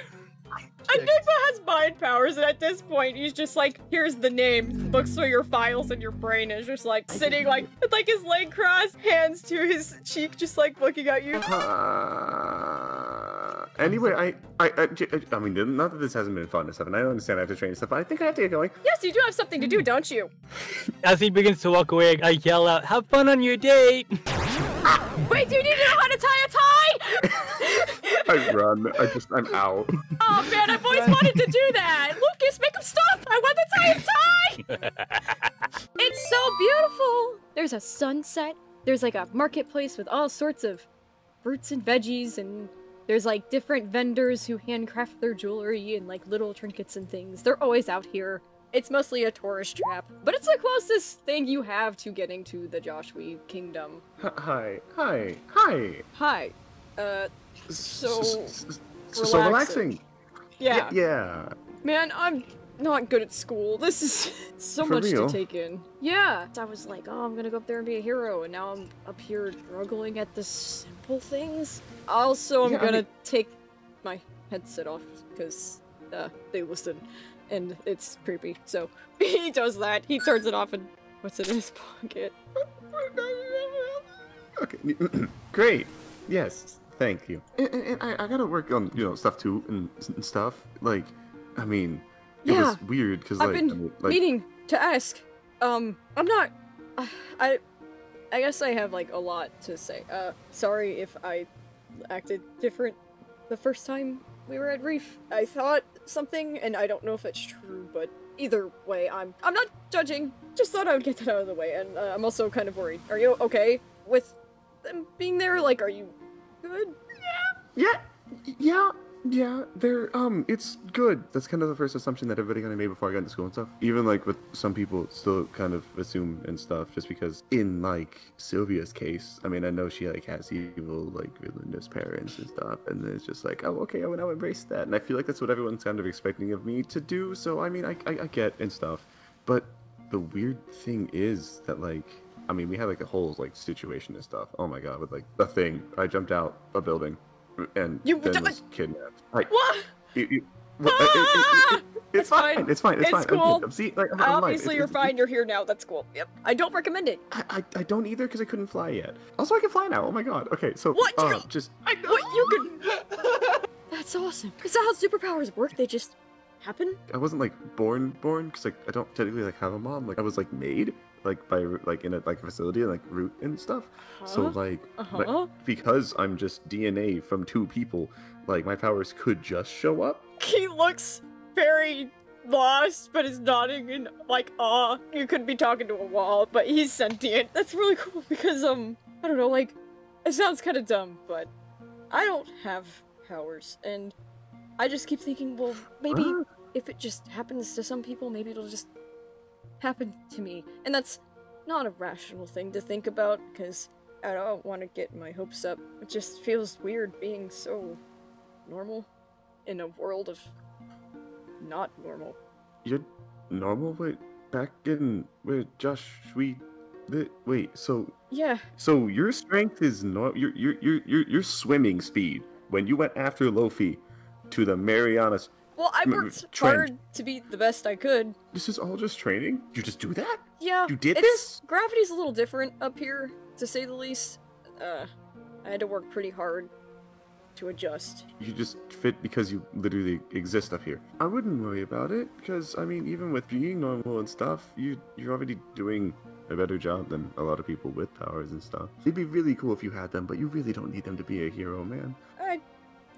Enigma has mind powers, and at this point, he's just like, here's the name, looks through your files, and your brain is just like sitting like with like his leg crossed, hands to his cheek, just like looking at you. Anyway, I mean, not that this hasn't been fun and stuff, and I understand I have to train and stuff, but I think I have to get going. Yes, you do have something to do, don't you? As he begins to walk away, I yell out, "Have fun on your date!" Wait, do you need to know how to tie a tie? I run. I'm out. Oh man, I've always wanted to do that. Lucas, make him stop. I want to tie a tie. It's so beautiful. There's a sunset. There's like a marketplace with all sorts of fruits and veggies, and there's like different vendors who handcraft their jewelry and like little trinkets and things. They're always out here. It's mostly a tourist trap, but it's the closest thing you have to getting to the Joshua Kingdom. Hi. Hi. So relaxing. Yeah. Yeah. Man, I'm not good at school. This is so For much real? to take in. Yeah. I was like, oh, I'm gonna go up there and be a hero, and now I'm up here struggling at the simple things. Also, I'm gonna take my headset off, because they listen, and it's creepy. So, he does that. He turns it off and puts it in his pocket. Okay. Great. Yes. Thank you. And I gotta work on, stuff too, and stuff. Like, I mean, it was weird, because, I've been meaning to ask. I'm not... I guess I have, like, a lot to say. Sorry if I acted different the first time we were at Reef. I thought something, and I don't know if it's true, but either way, I'm not judging. Just thought I would get that out of the way, and I'm also kind of worried. Are you okay with them being there? Like, are you good? Yeah, they're, it's good. That's kind of the first assumption that everybody kind of made before I got into school and stuff. Even, like, with some people still kind of assume and stuff, just because in, like, Sylvia's case, I mean, I know she, like, has evil, like, villainous parents and stuff, and it's just like, oh, okay, I will now embrace that. And I feel like that's what everyone's kind of expecting of me to do, so, I mean, I get and stuff. But the weird thing is that, like, I mean, we had like a whole like situation and stuff. Oh my god, with like a thing. I jumped out a building, and then was kidnapped. What? It's fine. It's fine. It's fine. Cool. See, like, I'm obviously you're fine. You're here now. That's cool. Yep. I don't recommend it. I don't either because I couldn't fly yet. Also, I can fly now. Oh my god. Okay, so what? Just I know what you can. That's awesome. Is that how superpowers work? They just happen? I wasn't like born because like I don't technically like have a mom. Like I was like made like by like in a like facility and like root and stuff. So like, like because I'm just DNA from 2 people, like my powers could just show up. He looks very lost, but is nodding in like awe. You could be talking to a wall, but he's sentient. That's really cool because I don't know, like it sounds kind of dumb, but I don't have powers, and I just keep thinking, well, maybe if it just happens to some people, maybe it'll just happen to me. And that's not a rational thing to think about, because I don't want to get my hopes up. It just feels weird being so normal in a world of not normal. You're normal? Wait, back in where Josh, wait, so yeah. So your strength is your swimming speed when you went after Lofi to the Marianas. Well, I worked hard to be the best I could. This is all just training? You just do that? Yeah. You did this? Gravity's a little different up here, to say the least. I had to work pretty hard to adjust. You just fit because you literally exist up here. I wouldn't worry about it, because, I mean, even with being normal and stuff, you're already doing a better job than a lot of people with powers and stuff. It'd be really cool if you had them, but you really don't need them to be a hero, man. I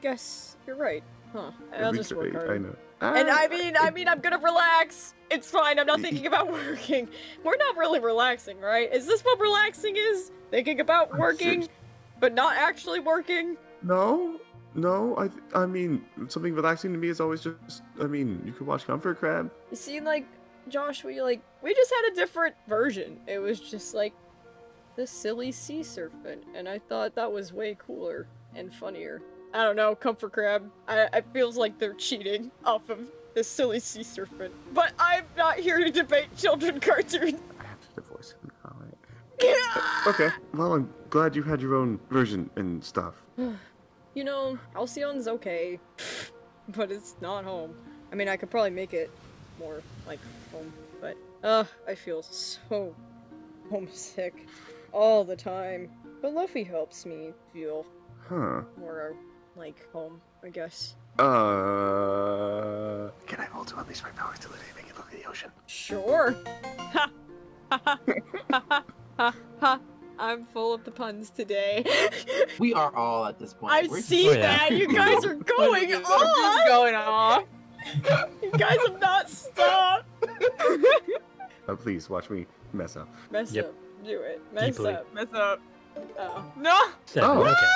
guess you're right. Huh. I'll just work hard. I know. And I mean, I'm gonna relax. It's fine, I'm not thinking about working. We're not really relaxing, right? Is this what relaxing is? Thinking about working, but not actually working? No, I mean, something relaxing to me is always just, I mean, you could watch Comfort Crab. You see, like, Josh, we just had a different version. It was just like the silly sea serpent, and I thought that was way cooler and funnier. I don't know, Comfort Crab. I feels like they're cheating off of this silly sea serpent. But I'm not here to debate children cartoons. I have to divorce him. Alright. Okay, well, I'm glad you had your own version and stuff. You know, Halcyon's okay, but it's not home. I mean, I could probably make it more like home, but I feel so homesick all the time. But Luffy helps me feel more like home, I guess. Can I roll to unleash my powers to literally make it look at the ocean? Sure. Ha ha ha ha ha. I'm full of the puns today. We are all at this point. I see that. You guys are going off. Going off. You guys have not stopped. Oh, please watch me mess up. Mess up. Do it. Mess up. Mess up. Oh. No. Okay.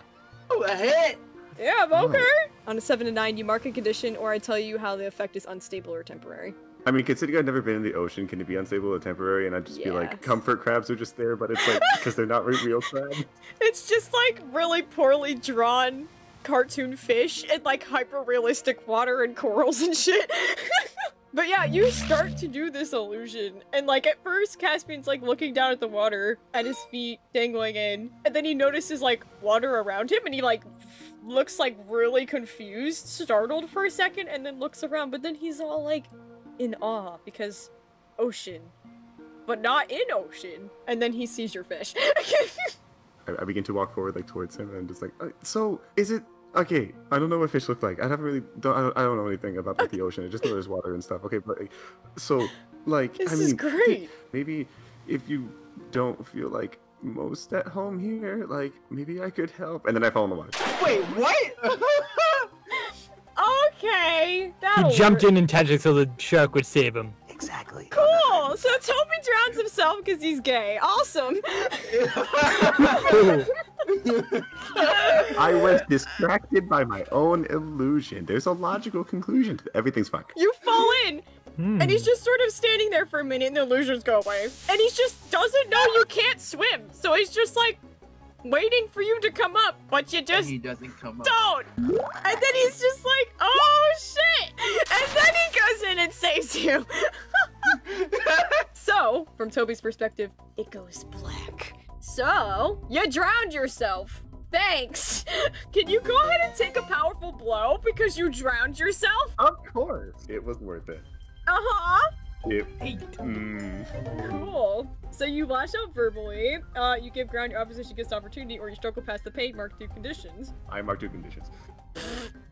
Oh, a hit! Yeah, I'm okay. On a 7 to 9, you mark a condition, or I tell you how the effect is unstable or temporary. I mean, considering I've never been in the ocean, can it be unstable or temporary? And I'd just be like, comfort crabs are just there, but it's like, because they're not real crabs. It's just like really poorly drawn cartoon fish and like hyper-realistic water and corals and shit. But yeah, you start to do this illusion, and like at first Caspian's like looking down at the water and his feet dangling in, and then he notices like water around him, and he like looks like really confused, startled for a second, and then looks around, but then he's all like in awe because ocean, but not in ocean, and then he sees your fish. I begin to walk forward like towards him, and I'm just like, so is it? Okay, I don't know what fish look like. I don't know anything about like, the ocean. I just know there's water and stuff. Okay, but so like this is great. Maybe if you don't feel like most at home here, like maybe I could help. And then I fall in the water. Wait, what? Okay, he jumped in intentionally so the shark would save him. Exactly. Cool. So Tobe drowns himself because he's gay. Awesome. I was distracted by my own illusion. There's a logical conclusion to everything's fine. You fall in, and he's just sort of standing there for a minute, and the illusions go away. And he just doesn't know you can't swim, so he's just like waiting for you to come up, but you just he doesn't come up. Don't. And then he's just like, oh shit! And then he goes in and saves you. So, from Toby's perspective, it goes black. So, you drowned yourself. Thanks. Can you go ahead and take a powerful blow because you drowned yourself? Of course. It was worth it. Uh-huh. Cool. So you lash out verbally, you give ground your opposition against opportunity, or you struggle past the pain marked through conditions. I marked 2 conditions.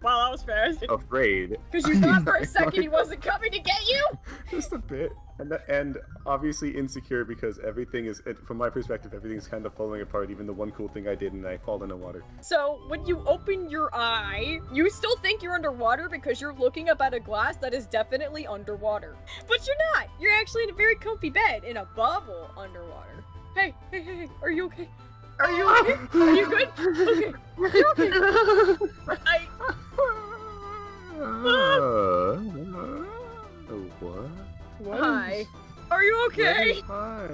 Wow, that was fast. Afraid. Because you thought for a second he wasn't coming to get you? Just a bit. And obviously insecure because everything is, from my perspective, everything's kind of falling apart. Even the one cool thing I did and I fall in the water. So when you open your eye, you still think you're underwater because you're looking up at a glass that is definitely underwater. But you're not. You're actually in a very comfy bed in a bubble underwater. Hey, are you okay? Are you okay? Are you good? Okay. You're okay. What? Hi. Are you okay? Hi.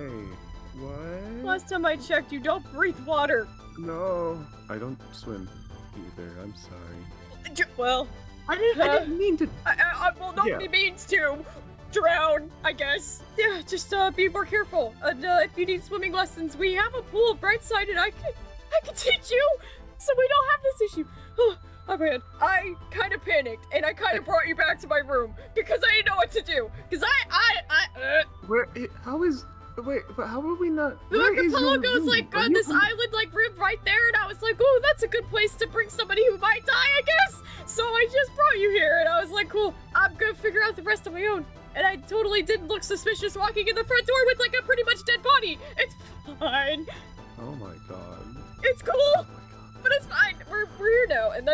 What? Last time I checked, you don't breathe water. No. I don't swim either. I'm sorry. Well, I didn't mean to. Well, nobody means to drown, I guess. Yeah, just be more careful. And if you need swimming lessons, we have a pool of Brightside, and I can teach you, so we don't have this issue. Oh man, I kind of panicked, and I kind of brought you back to my room because I didn't know what to do. Because Wait, but how are we not? The archipelago's like on this island, like right there, and I was like, oh, that's a good place to bring somebody who might die, I guess. So I just brought you here, and I was like, cool, I'm gonna figure out the rest on my own. And I totally didn't look suspicious walking in the front door with like a pretty much dead body. It's fine. Oh my god. It's cool. But it's fine. We're here now, and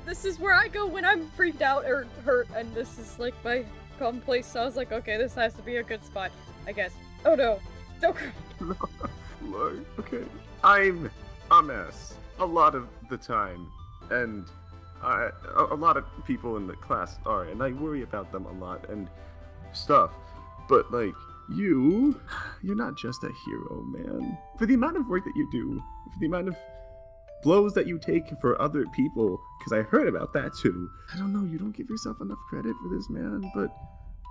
this is where I go when I'm freaked out or hurt, and this is like my calm place. So I was like, okay, this has to be a good spot, I guess. Oh no, don't cry. Look, okay, I'm a mess a lot of the time, and a lot of people in the class are, and I worry about them a lot and stuff. But like you're not just a hero, man. For the amount of work that you do, for the amount of blows that you take for other people, because I heard about that too. I don't know, you don't give yourself enough credit for this, man, but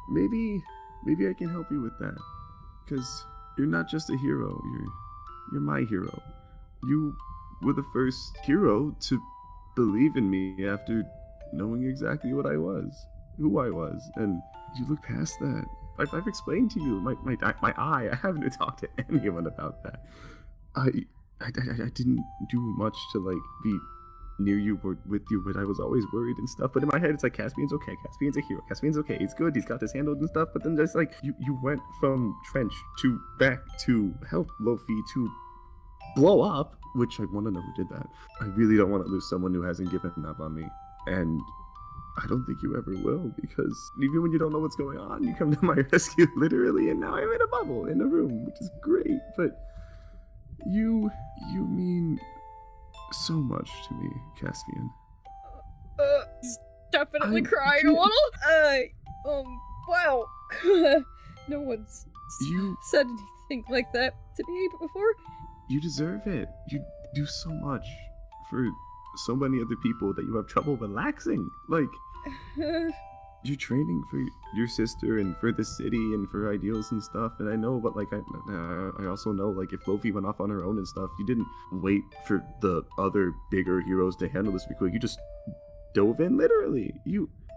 maybe I can help you with that. Because you're not just a hero, you're my hero. You were the first hero to believe in me after knowing exactly what I was, who I was, and you look past that. I've explained to you, my eye, I haven't talked to anyone about that. I didn't do much to like be near you or with you, but I was always worried and stuff. But in my head, it's like Caspian's okay. Caspian's a hero. Caspian's okay. He's good. He's got this handled and stuff. But then just like you went from Trench to back to help Lofi to blow up, which I want to know who did that. I really don't want to lose someone who hasn't given up on me, and I don't think you ever will, because even when you don't know what's going on, you come to my rescue literally, and now I'm in a bubble in a room, which is great. But you mean so much to me, Caspian. Definitely crying a little. Wow. No one's said anything like that to me before. You deserve it. You do so much for so many other people that you have trouble relaxing. Like, you're training for your sister and for the city and for ideals and stuff, and I know, but like I also know, like, if Lofi went off on her own and stuff, you didn't wait for the other bigger heroes to handle this quickly. You just dove in, literally.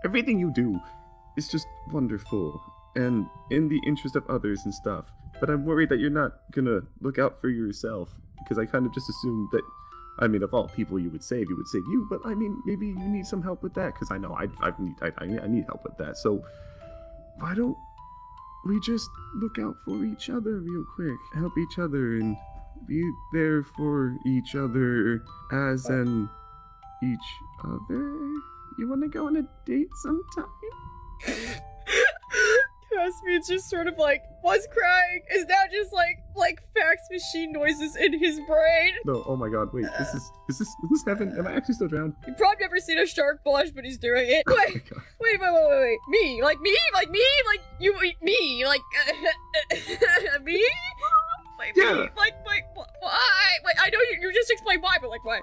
Everything you do is just wonderful and in the interest of others and stuff. But I'm worried that you're not gonna look out for yourself, because I kind of just assumed that, I mean, of all people you would save you, but I mean, maybe you need some help with that, because I know I need help with that. So why don't we just look out for each other real quick, help each other, and be there for each other as in each other? You want to go on a date sometime? Caspian's just sort of like, was crying, is now just like fax machine noises in his brain. No, oh my god, wait, is this heaven? Am I actually still drowned? You've probably never seen a shark blush, but he's doing it. Wait, me? Like you, me, like, me? Like, yeah. Me? Like, why? Wait, I know you just explained why, but like, why?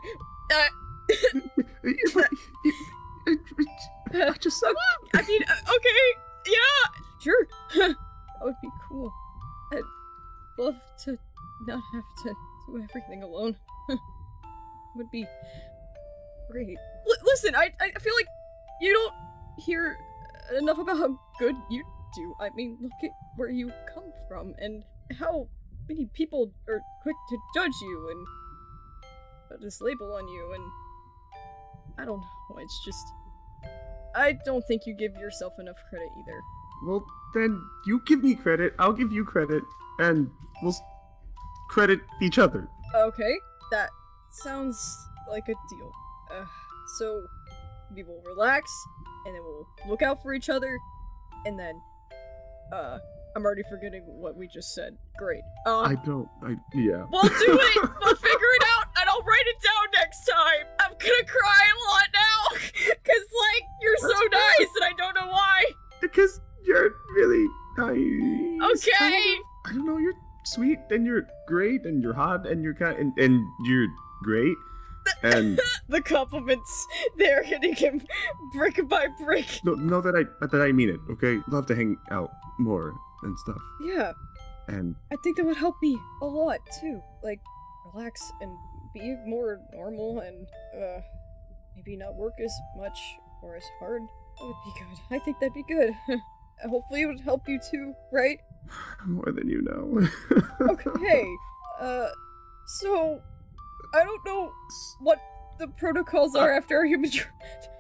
I just said. I mean, okay, yeah, sure. That would be cool. I'd love to not have to do everything alone. Would be great. Listen, I feel like you don't hear enough about how good you do. I mean, look at where you come from and how many people are quick to judge you and put this label on you, and I don't know, it's just... I don't think you give yourself enough credit either. Well, then you give me credit, I'll give you credit, and we'll credit each other. Okay, that sounds like a deal. So we will relax, and then we'll look out for each other, and then, I'm already forgetting what we just said. Great. Yeah. We'll do it! We'll figure it out, and I'll write it down next time! I'm gonna cry a lot now! Cause, like, you're so nice, and I don't know why! Because you're really nice. Okay! I don't know, you're sweet, and you're great, and you're hot, and you're kind, and you're great, and... The compliments, they're hitting him brick by brick. No, that I mean it, okay? Love to hang out more and stuff. Yeah. And I think that would help me a lot, too. Like, relax and be more normal and, maybe not work as much or as hard. That would be good. I think that'd be good. Hopefully it would help you too, right? More than you know. Okay. So, I don't know what the protocols are after a human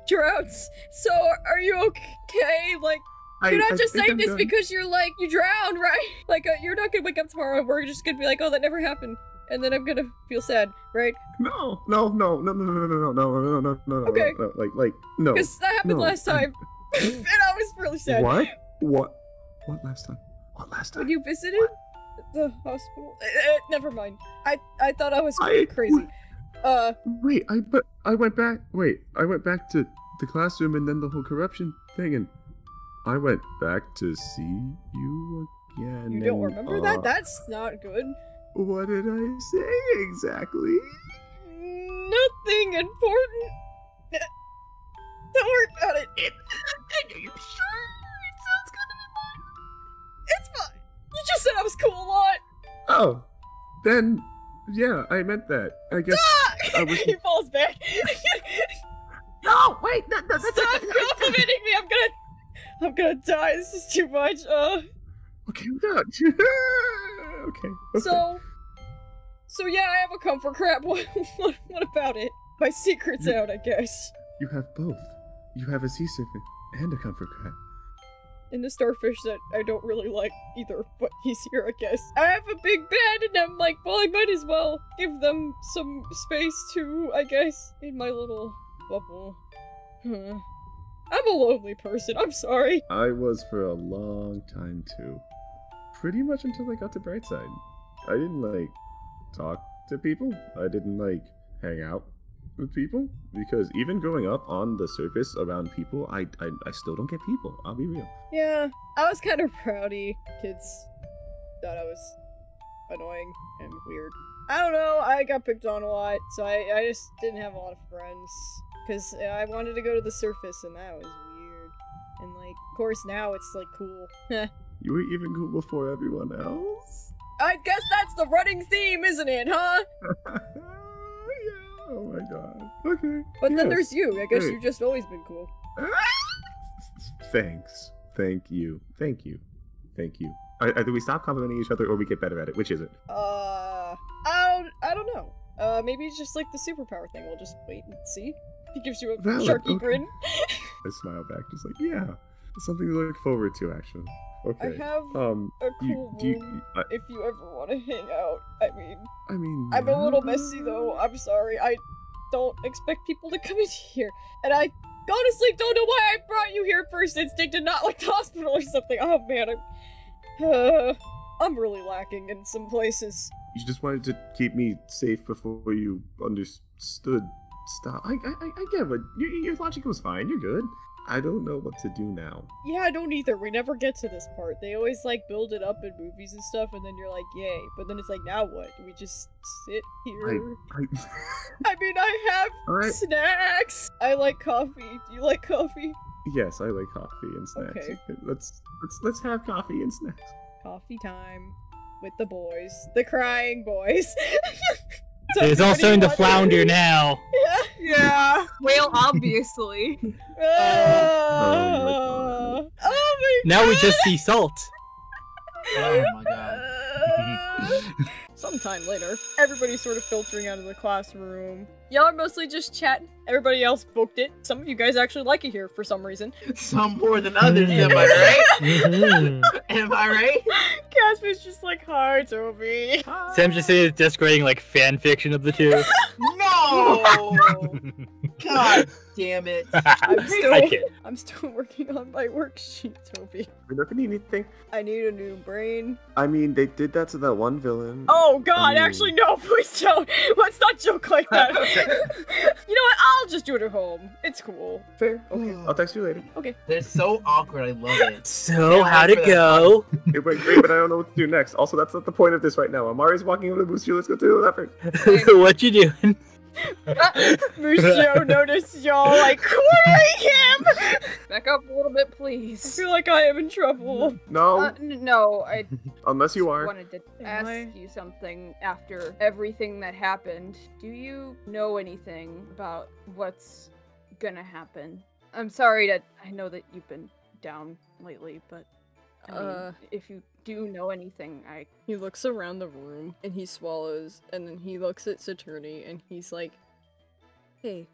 drowns. So, are you okay? Like, you're not just saying this because you're like, you drowned, right? Like, you're not gonna wake up tomorrow and we're just gonna be like, oh, that never happened. And then I'm gonna feel sad, right? No. Okay. No. Because that happened last time. And I was really sad. What last time? What last time? When you visited the hospital? Never mind. I thought I was crazy. I went back to the classroom and then the whole corruption thing, and I went back to see you again. You don't remember that? That's not good. What did I say exactly? Nothing important. Don't worry about it. Are you sure? It sounds kind of fun. It's fine. You just said I was cool a lot. Oh, then, yeah, I meant that. I guess I was... He falls back. No, wait, no, Stop complimenting me. I'm gonna die. This is too much. Okay, I'm done. Okay. So yeah, I have a comfort crap. What about it? My secret's out, I guess. You have both. You have a sea serpent and a comfort crab. And the starfish that I don't really like either, but he's here, I guess. I have a big bed, and I'm like, well, I might as well give them some space too, I guess, in my little bubble. I'm a lonely person, I'm sorry. I was for a long time too. Pretty much until I got to Brightside. I didn't, like, talk to people. I didn't, like, hang out with people, because even growing up on the surface around people, I still don't get people. I'll be real. Yeah, I was kind of proudy. Kids thought I was annoying and weird. I don't know, I got picked on a lot, so I just didn't have a lot of friends. Because I wanted to go to the surface, and that was weird. And, like, of course now it's, like, cool. You were even cool before everyone else? I guess that's the running theme, isn't it, huh? Oh my god. Okay. But then there's you. I guess you've just always been cool. Thanks. Thank you. Either we stop complimenting each other or we get better at it. Which is it? I don't know. Maybe it's just like the superpower thing. We'll just wait and see. He gives you a sharky grin. I smile back, just like, yeah. Something to look forward to, actually. Okay. I have a cool room if you ever want to hang out. I mean, I'm a little messy though. I'm sorry. I don't expect people to come in here, and I honestly don't know why I brought you here first instinct and not like the hospital or something. Oh man, I'm really lacking in some places. You just wanted to keep me safe before you understood stuff. I get it. Your logic was fine. You're good. I don't know what to do now. Yeah, I don't either. We never get to this part. They always, like, build it up in movies and stuff, and then you're like, yay. But then it's like, now what? Do we just sit here? I mean, I have snacks! I like coffee. Do you like coffee? Yes, I like coffee and snacks. Okay. Let's have coffee and snacks. Coffee time. with the boys. The crying boys. It's all starting to flounder now. Yeah. Well, obviously. Oh my god. Now we just see salt. Oh my god. Sometime later, everybody's sort of filtering out of the classroom. Y'all are mostly just chatting. Everybody else booked it. Some of you guys actually like it here for some reason. Some more than others, am I right? Am I right? Casper's just like, hi, Toby. Sam's just saying it's just writing like fan fiction of the two. No! God damn it. I'm still working on my worksheet, Toby. We're not gonna need anything. I need a new brain. I mean, they did that to that one villain. Oh god, I mean- actually no, please don't. Let's not joke like that. You know what, I'll just do it at home. It's cool. Fair. Okay. I'll text you later. Okay. They're so awkward, I love it. So, Can't how'd wait it for that go? It went great, but I don't know what to do next. Also, that's not the point of this right now. Amari's walking over to Mushu. Let's go do that first. What you doing? Mushu noticed y'all like cornering him. Back up a little bit, I please. feel like I am in trouble. No, No, I unless you are. wanted to Am ask I? you something after everything that happened. Do you know anything about what's gonna happen? I'm sorry that I know that you've been down lately, but I mean, if you do know anything, He looks around the room and he swallows, and then he looks at Saturni and he's like, hey,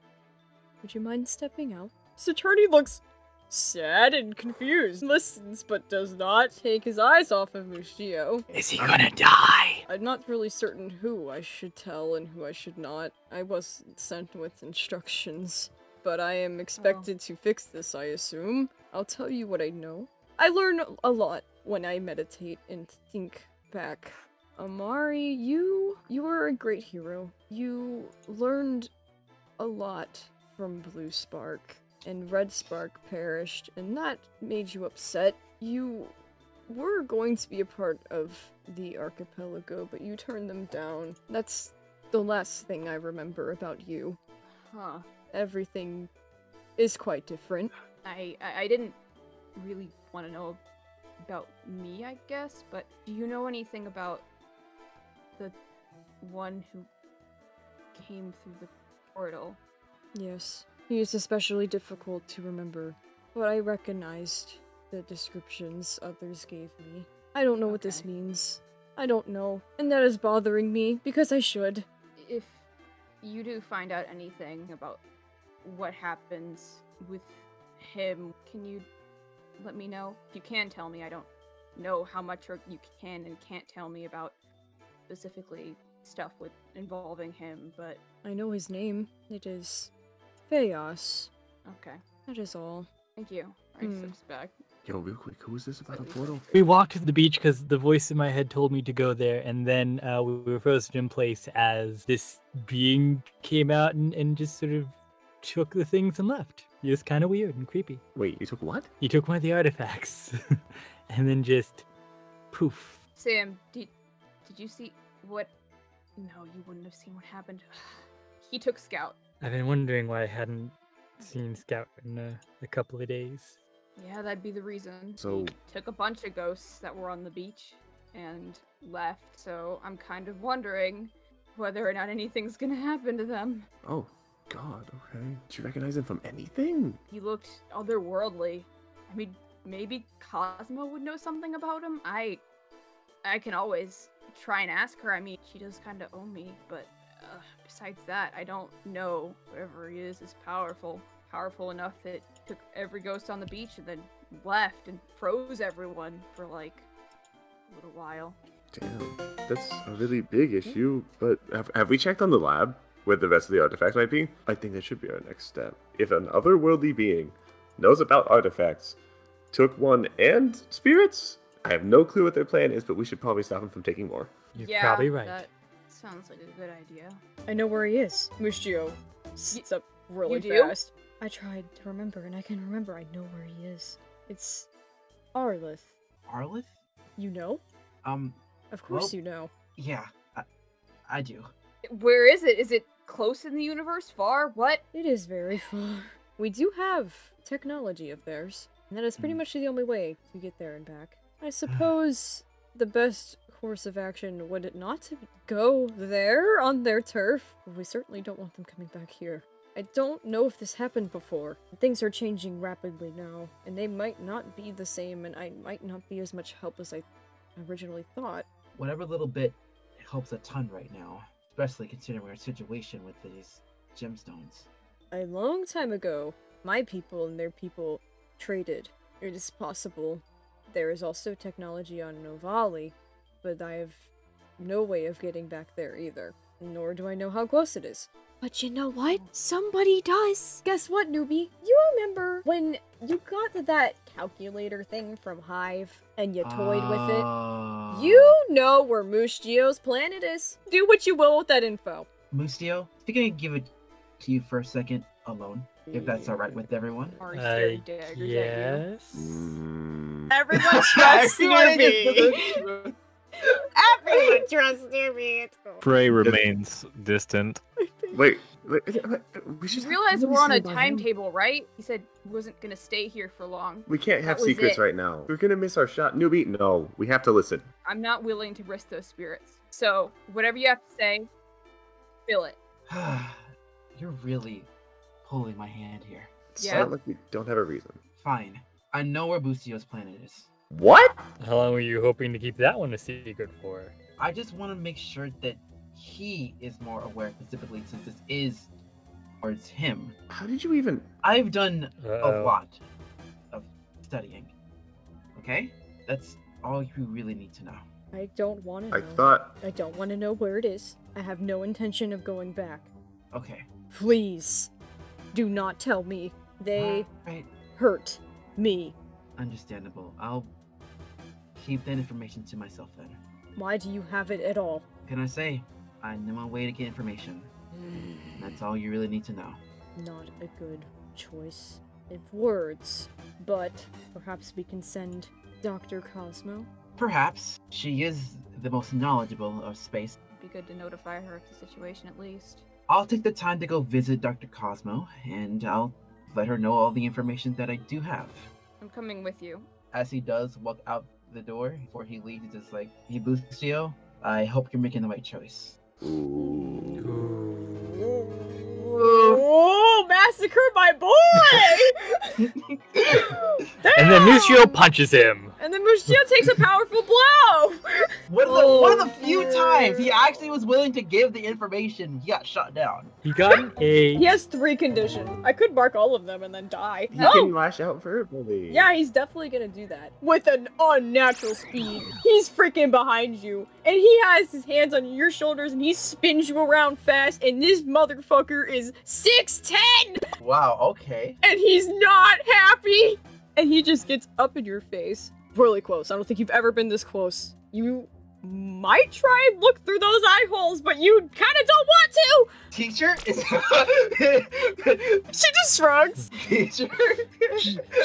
would you mind stepping out? Saturni looks sad and confused, listens but does not take his eyes off of Mushio. Is he gonna die? I'm not really certain who I should tell and who I should not. I wasn't sent with instructions, but I am expected to fix this, I assume. I'll tell you what I know. I learn a lot when I meditate and think back. Amari, you are a great hero. You learned a lot from Blue Spark, and Red Spark perished, and that made you upset. You were going to be a part of the archipelago, but you turned them down. That's the last thing I remember about you. huh? Everything is quite different. I didn't really want to know about me, I guess, but do you know anything about the one who came through the portal? Yes, he is especially difficult to remember, but I recognized the descriptions others gave me. I don't know what this Okay. means. I don't know, and that is bothering me, because I should. If you do find out anything about what happens with him, can you let me know? If you can tell me, I don't know how much you can and can't tell me about specifically stuff with involving him, but I know his name. It is Theos. okay. That is all. Thank you. I steps back. Yo, real quick, who is this about a portal? We walked to the beach because the voice in my head told me to go there, and then we were frozen in place as this being came out and just sort of took the things and left. It was kind of weird and creepy. Wait, you took what? He took one of the artifacts, and then just poof. Sam, did you see what? No, you wouldn't have seen what happened. He took Scout. I've been wondering why I hadn't seen Scout in a couple of days. Yeah, that'd be the reason. So- He took a bunch of ghosts that were on the beach and left, so I'm kind of wondering whether or not anything's gonna happen to them. Oh, God, okay. Did you recognize him from anything? He looked otherworldly. I mean, maybe Cosmo would know something about him? I can always try and ask her. I mean, she does kind of owe me, but besides that, I don't know. Whatever he is powerful. Powerful enough that it took every ghost on the beach and then left and froze everyone for like a little while. Damn, that's a really big issue. But have we checked on the lab where the rest of the artifacts might be? I think that should be our next step. If an otherworldly being knows about artifacts, took one and spirits, I have no clue what their plan is, but we should probably stop him from taking more. You're probably right. That sounds like a good idea. I know where he is. Mushio sits up really you do? fast. I tried to remember, and I can remember. I know where he is. It's Arlith. Arlith? You know? Of course well- you know. Yeah, I do. Where is it? Is it close in the universe? Far? What? It is very far. We do have technology of theirs, and that is pretty much the only way to get there and back. I suppose the best course of action, would it not to go there on their turf? We certainly don't want them coming back here. I don't know if this happened before. Things are changing rapidly now, and they might not be the same, and I might not be as much help as I originally thought. Whatever little bit helps a ton right now, especially considering our situation with these gemstones. A long time ago, my people and their people traded. It is possible. There is also technology on Novali, but I have no way of getting back there either. Nor do I know how close it is. But you know what? Somebody does. Guess what, Nuby? You remember when you got that calculator thing from Hive and you toyed with it? You know where Moose Geo's planet is. Do what you will with that info. Moose Geo, I think I can give it to you for a second alone, if that's alright with everyone. Yes. Everyone trusts Nuby. Everyone trusts Nuby. It's cool. Prey remains distant. Wait, we You realize we're on a timetable, right? He said he wasn't gonna stay here for long. We can't have That was secrets it. right now. We're gonna miss our shot. Newbie, no. We have to listen. I'm not willing to risk those spirits. So, whatever you have to say, fill it. You're really pulling my hand here. It's Yeah. not like we don't have a reason. Fine. I know where Bustio's planet is. What? How long were you hoping to keep that one a secret for? I just want to make sure that he is more aware specifically since this is towards him. How did you even... I've done a Uh-oh. lot of studying. Okay? That's all you really need to know. I don't want to know. I thought... I don't want to know where it is. I have no intention of going back. Okay. Please, do not tell me. They Right. hurt me. Understandable. I'll keep that information to myself then. Why do you have it at all? Can I say? I know my way to get information. That's all you really need to know. Not a good choice of words, but perhaps we can send Dr. Cosmo. Perhaps. She is the most knowledgeable of space. Be good to notify her of the situation at least. I'll take the time to go visit Dr. Cosmo, and I'll let her know all the information that I do have. I'm coming with you. As he does walk out the door, before he leaves, he's just like, "Hey, Bustio, I hope you're making the right choice." Oh, massacre my boy! And then Mushio punches him. And then Mushio takes a powerful blow! One of the few times he actually was willing to give the information, he got shot down. He got an A. He has 3 conditions. I could mark all of them and then die. He can lash out verbally. Yeah, he's definitely gonna do that. With an unnatural speed. He's freaking behind you. And he has his hands on your shoulders and he spins you around fast. And this motherfucker is 6'10"! Wow, okay. And he's not happy! And he just gets up in your face. Really close. I don't think you've ever been this close. You might try and look through those eye holes, but you kinda don't want to! Teacher? She just shrugs. Teacher?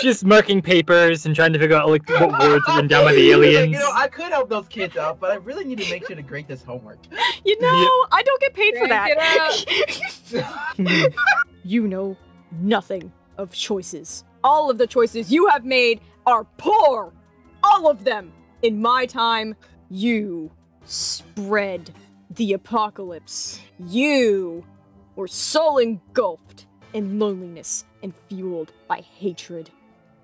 Just marking papers and trying to figure out like what words are written down by the aliens. You know, I could help those kids out, but I really need to make sure to grade this homework. You know, I don't get paid for Crank that. You know nothing of choices. All of the choices you have made are poor. All of them. In my time, you spread the apocalypse. You were soul engulfed in loneliness and fueled by hatred.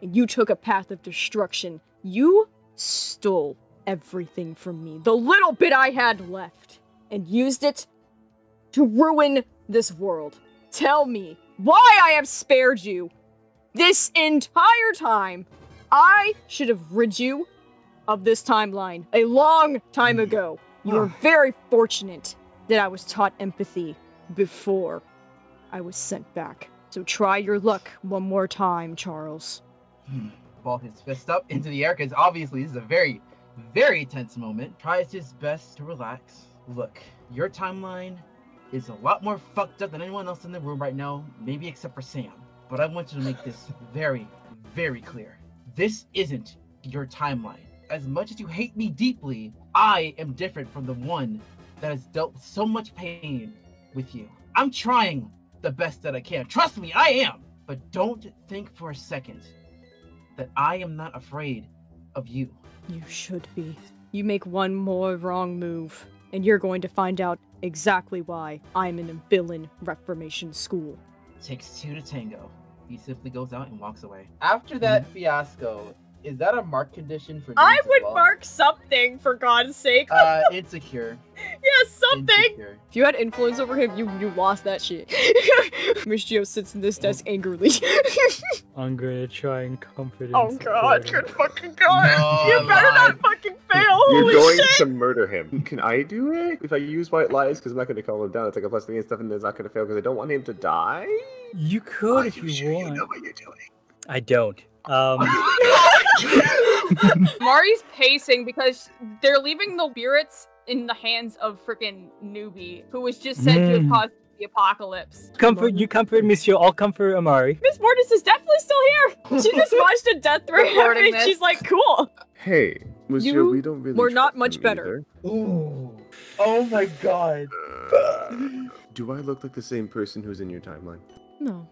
And you took a path of destruction. You stole everything from me, the little bit I had left, and used it to ruin this world. Tell me why I have spared you this entire time. I should have rid you of this timeline a long time ago. You are very fortunate that I was taught empathy before I was sent back. So try your luck one more time, Charles. Ball his fist up into the air, because obviously this is a very, very tense moment. Tries his best to relax. Look, your timeline is a lot more fucked up than anyone else in the room right now, maybe except for Sam. But I want you to make this very, very clear. This isn't your timeline. As much as you hate me deeply, I am different from the one that has dealt with so much pain with you. I'm trying the best that I can. Trust me, I am. But don't think for a second that I am not afraid of you. You should be. You make one more wrong move, and you're going to find out exactly why I'm in a villain reformation school. Takes two to tango. He simply goes out and walks away. After that fiasco, is that a mark condition for I needs as would well? mark something, for God's sake. Insecure. Yeah, something! Insecure. If you had influence over him, you lost that shit. Michio sits in this desk angrily. I'm gonna try and comfort him. Oh god, good fucking god! No, You better not fucking fail! You're Holy going shit! to murder him. Can I do it? If I use white lies, because I'm not going to calm him down, it's like a +3 and stuff, and it's not going to fail because I don't want him to die? You could if you want. You know what you're doing. I don't. Mari's pacing because they're leaving the spirits in the hands of frickin' Nuby, who was just said to have caused the apocalypse. Comfort Monsieur. I'll comfort Amari. Miss Mortis is definitely still here! She just watched a death threat Recording and she's this. like, cool! Hey, Monsieur, You we don't really were not trust much him better. either. Ooh. Oh my god. Do I look like the same person who's in your timeline? No,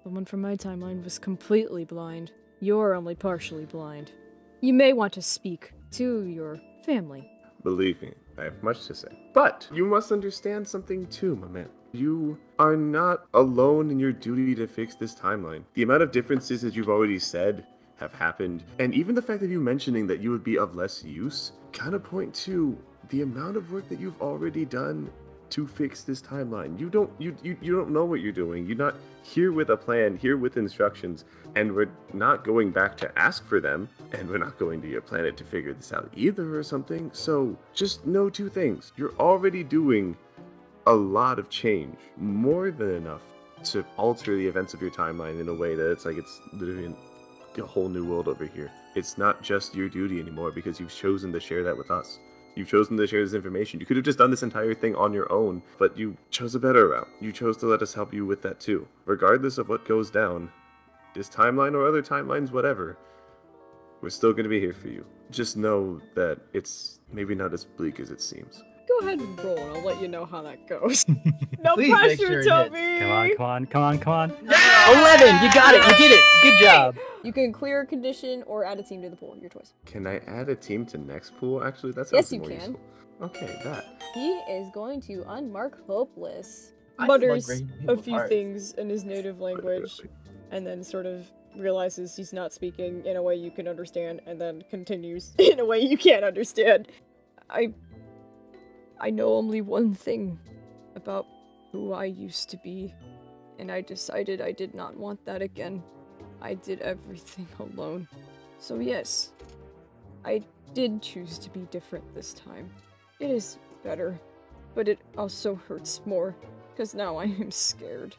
the one from my timeline was completely blind. You're only partially blind. You may want to speak to your family. Believe me, I have much to say. But you must understand something too, my man. You are not alone in your duty to fix this timeline. The amount of differences that you've already said have happened, and even the fact of you mentioning that you would be of less use, kind of point to the amount of work that you've already done to fix this timeline. You don't know what you're doing. You're not here with a plan, here with instructions, and we're not going back to ask for them, and we're not going to your planet to figure this out either or something. So just know two things. You're already doing a lot of change, more than enough to alter the events of your timeline in a way that it's like it's literally a whole new world over here. It's not just your duty anymore because you've chosen to share that with us. You've chosen to share this information. You could have just done this entire thing on your own, but you chose a better route. You chose to let us help you with that too. Regardless of what goes down, this timeline or other timelines, whatever, we're still going to be here for you. Just know that it's maybe not as bleak as it seems. Go ahead and roll, and I'll let you know how that goes. No Please make pressure, sure it Toby! Come on. 11! You got it! You did it! Good job! You can clear a condition or add a team to the pool, your choice. Can I add a team to next pool? Actually, that sounds Yes, you more can. useful. Okay, that. He is going to unmark hopeless. I Mutters love breaking a people few apart. things in his native language, and then sort of realizes he's not speaking in a way you can understand, and then continues in a way you can't understand. I know only one thing about who I used to be, and I decided I did not want that again. I did everything alone. So yes, I did choose to be different this time. It is better, but it also hurts more, because now I am scared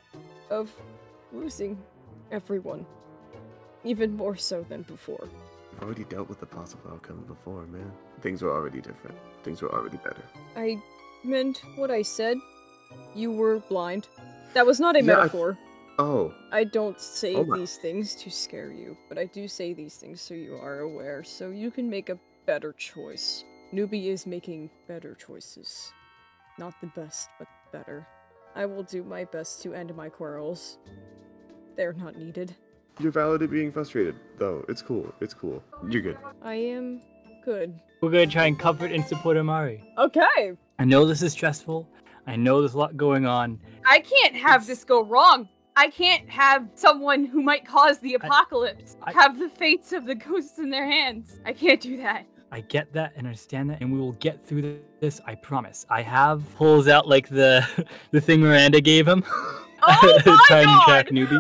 of losing everyone. Even more so than before. I've already dealt with the possible outcome before, man. Things were already different. Things were already better. I meant what I said. You were blind. That was not a Yeah, metaphor. Oh, I don't say Oh my- these things to scare you, but I do say these things so you are aware, so you can make a better choice. Nuby is making better choices. Not the best, but better. I will do my best to end my quarrels. They're not needed. you're valid at being frustrated, though. It's cool. It's cool. You're good. I am good. We're gonna try and comfort and support Amari. Okay! I know this is stressful. I know there's a lot going on. I can't have this go wrong! I can't have someone who might cause the apocalypse have the fates of the ghosts in their hands. I can't do that. I get that and understand that, and we will get through this. I promise. I have pulls out like the thing Miranda gave him. Oh my Trying to track God! Nuby.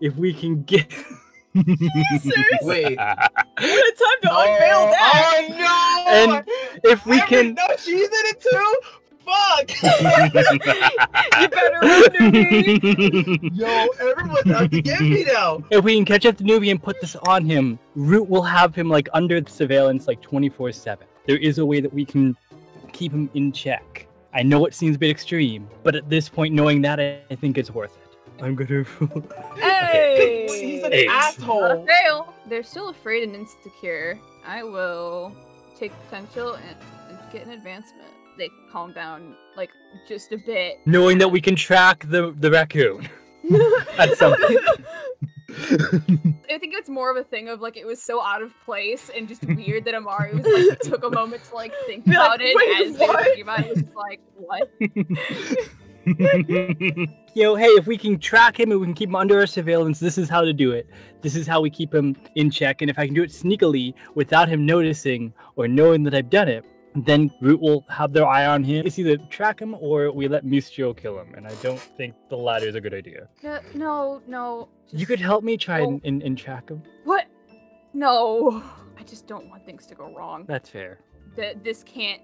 If we can get. Jesus! Wait. What a time to unveil that! Oh no! And if we can. No, she's in it too. Fuck! You better run, Nuby! Yo, everyone's out to get me now. If we can catch up to Nuby and put this on him, Root will have him like under surveillance like 24/7. There is a way that we can keep him in check. I know it seems a bit extreme, but at this point, knowing that, I think it's worth it. I'm gonna. Hey! He's an Eight. Not a asshole. fail. They're still afraid and insecure. I will take potential and get an advancement. They calm down, like, just a bit. Knowing that we can track the raccoon at some point. I think it's more of a thing of like it was so out of place and just weird that Amari was like took a moment to like think about it as they were thinking about it. It was just like, what? Yo, hey, if we can track him and we can keep him under our surveillance, this is how to do it. This is how we keep him in check. And if I can do it sneakily without him noticing or knowing that I've done it, then Root will have their eye on him. It's either track him or we let Mustio kill him. And I don't think the latter is a good idea. No. You could help me try and track him. What? No. I just don't want things to go wrong. That's fair. This can't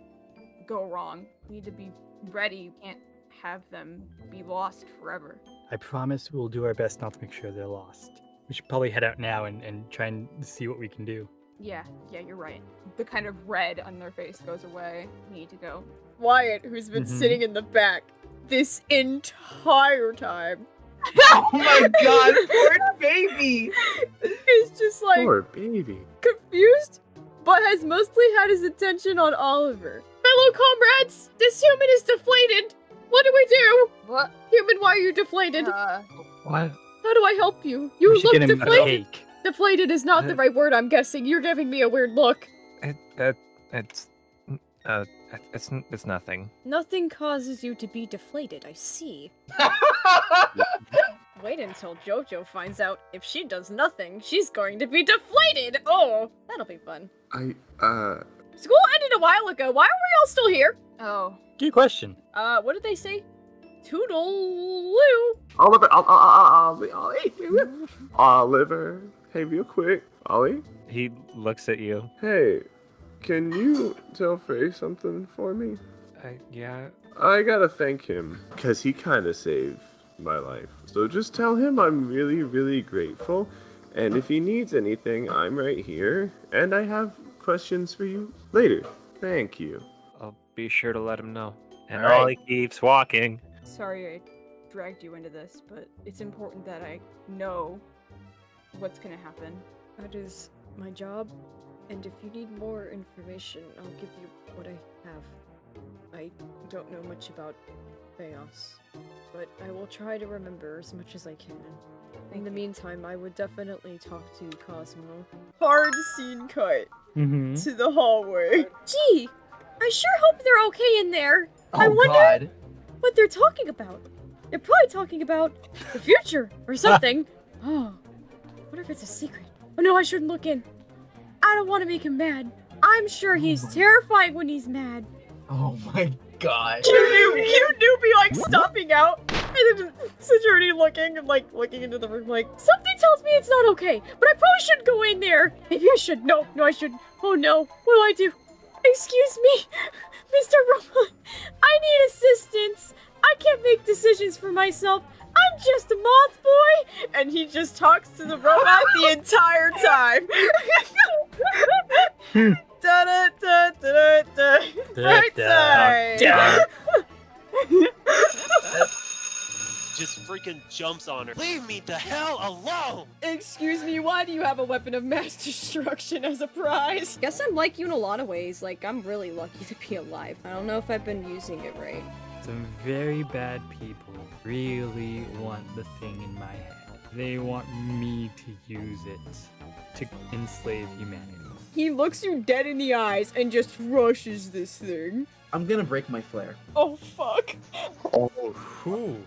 go wrong. We need to be ready. You can't have them be lost forever. I promise we'll do our best not to make sure they're lost. We should probably head out now and try and see what we can do. Yeah, you're right. The kind of red on their face goes away. We need to go. Wyatt, who's been sitting in the back this entire time. Oh my god, poor baby! He's just like Poor baby. confused, but has mostly had his attention on Oliver. Fellow comrades, this human is deflated. What do we do? What? Human, why are you deflated? What? How do I help you? You We should look get him a deflated. cake. Deflated is not the right word, I'm guessing. You're giving me a weird look. It's nothing. Nothing causes you to be deflated, I see. Wait until Jojo finds out if she does nothing, she's going to be deflated! Oh, that'll be fun. School ended a while ago, why are we all still here? Oh. Good question. What did they say? Toodaloo! Oliver. Hey, real quick. Ollie? He looks at you. Hey, can you tell Faye something for me? Yeah. I gotta thank him, because he kinda saved my life. So just tell him I'm really, really grateful, and if he needs anything, I'm right here, and I have questions for you later. Thank you. I'll be sure to let him know. And All right. Ollie keeps walking. Sorry I dragged you into this, but it's important that I know what's gonna happen. That is my job, and if you need more information, I'll give you what I have. I don't know much about chaos, but I will try to remember as much as I can. In the meantime, I would definitely talk to Cosmo. Hard scene cut to the hallway. Gee, I sure hope they're okay in there. I wonder what they're talking about. They're probably talking about the future or something. Oh, what if it's a secret? Oh no, I shouldn't look in. I don't want to make him mad. I'm sure he's terrifying when he's mad. Oh my god. Cute Nuby like stomping out, and then security looking and like looking into the room like, something tells me it's not okay, but I probably shouldn't go in there. Maybe I should. No, I shouldn't. Oh no, what do I do? Excuse me, Mr. Robot. I need assistance. I can't make decisions for myself. I'm just a moth boy. And he just talks to the robot the entire time. Da-da-da-da-da. Brightside. Just freaking jumps on her. Leave me the hell alone! Excuse me, why do you have a weapon of mass destruction as a prize? Guess I'm like you in a lot of ways. Like, I'm really lucky to be alive. I don't know if I've been using it right. Some very bad people really want the thing in my head. They want me to use it to enslave humanity. He looks you dead in the eyes and just rushes this thing. I'm gonna break my flare. Oh, fuck. Oh, Ooh.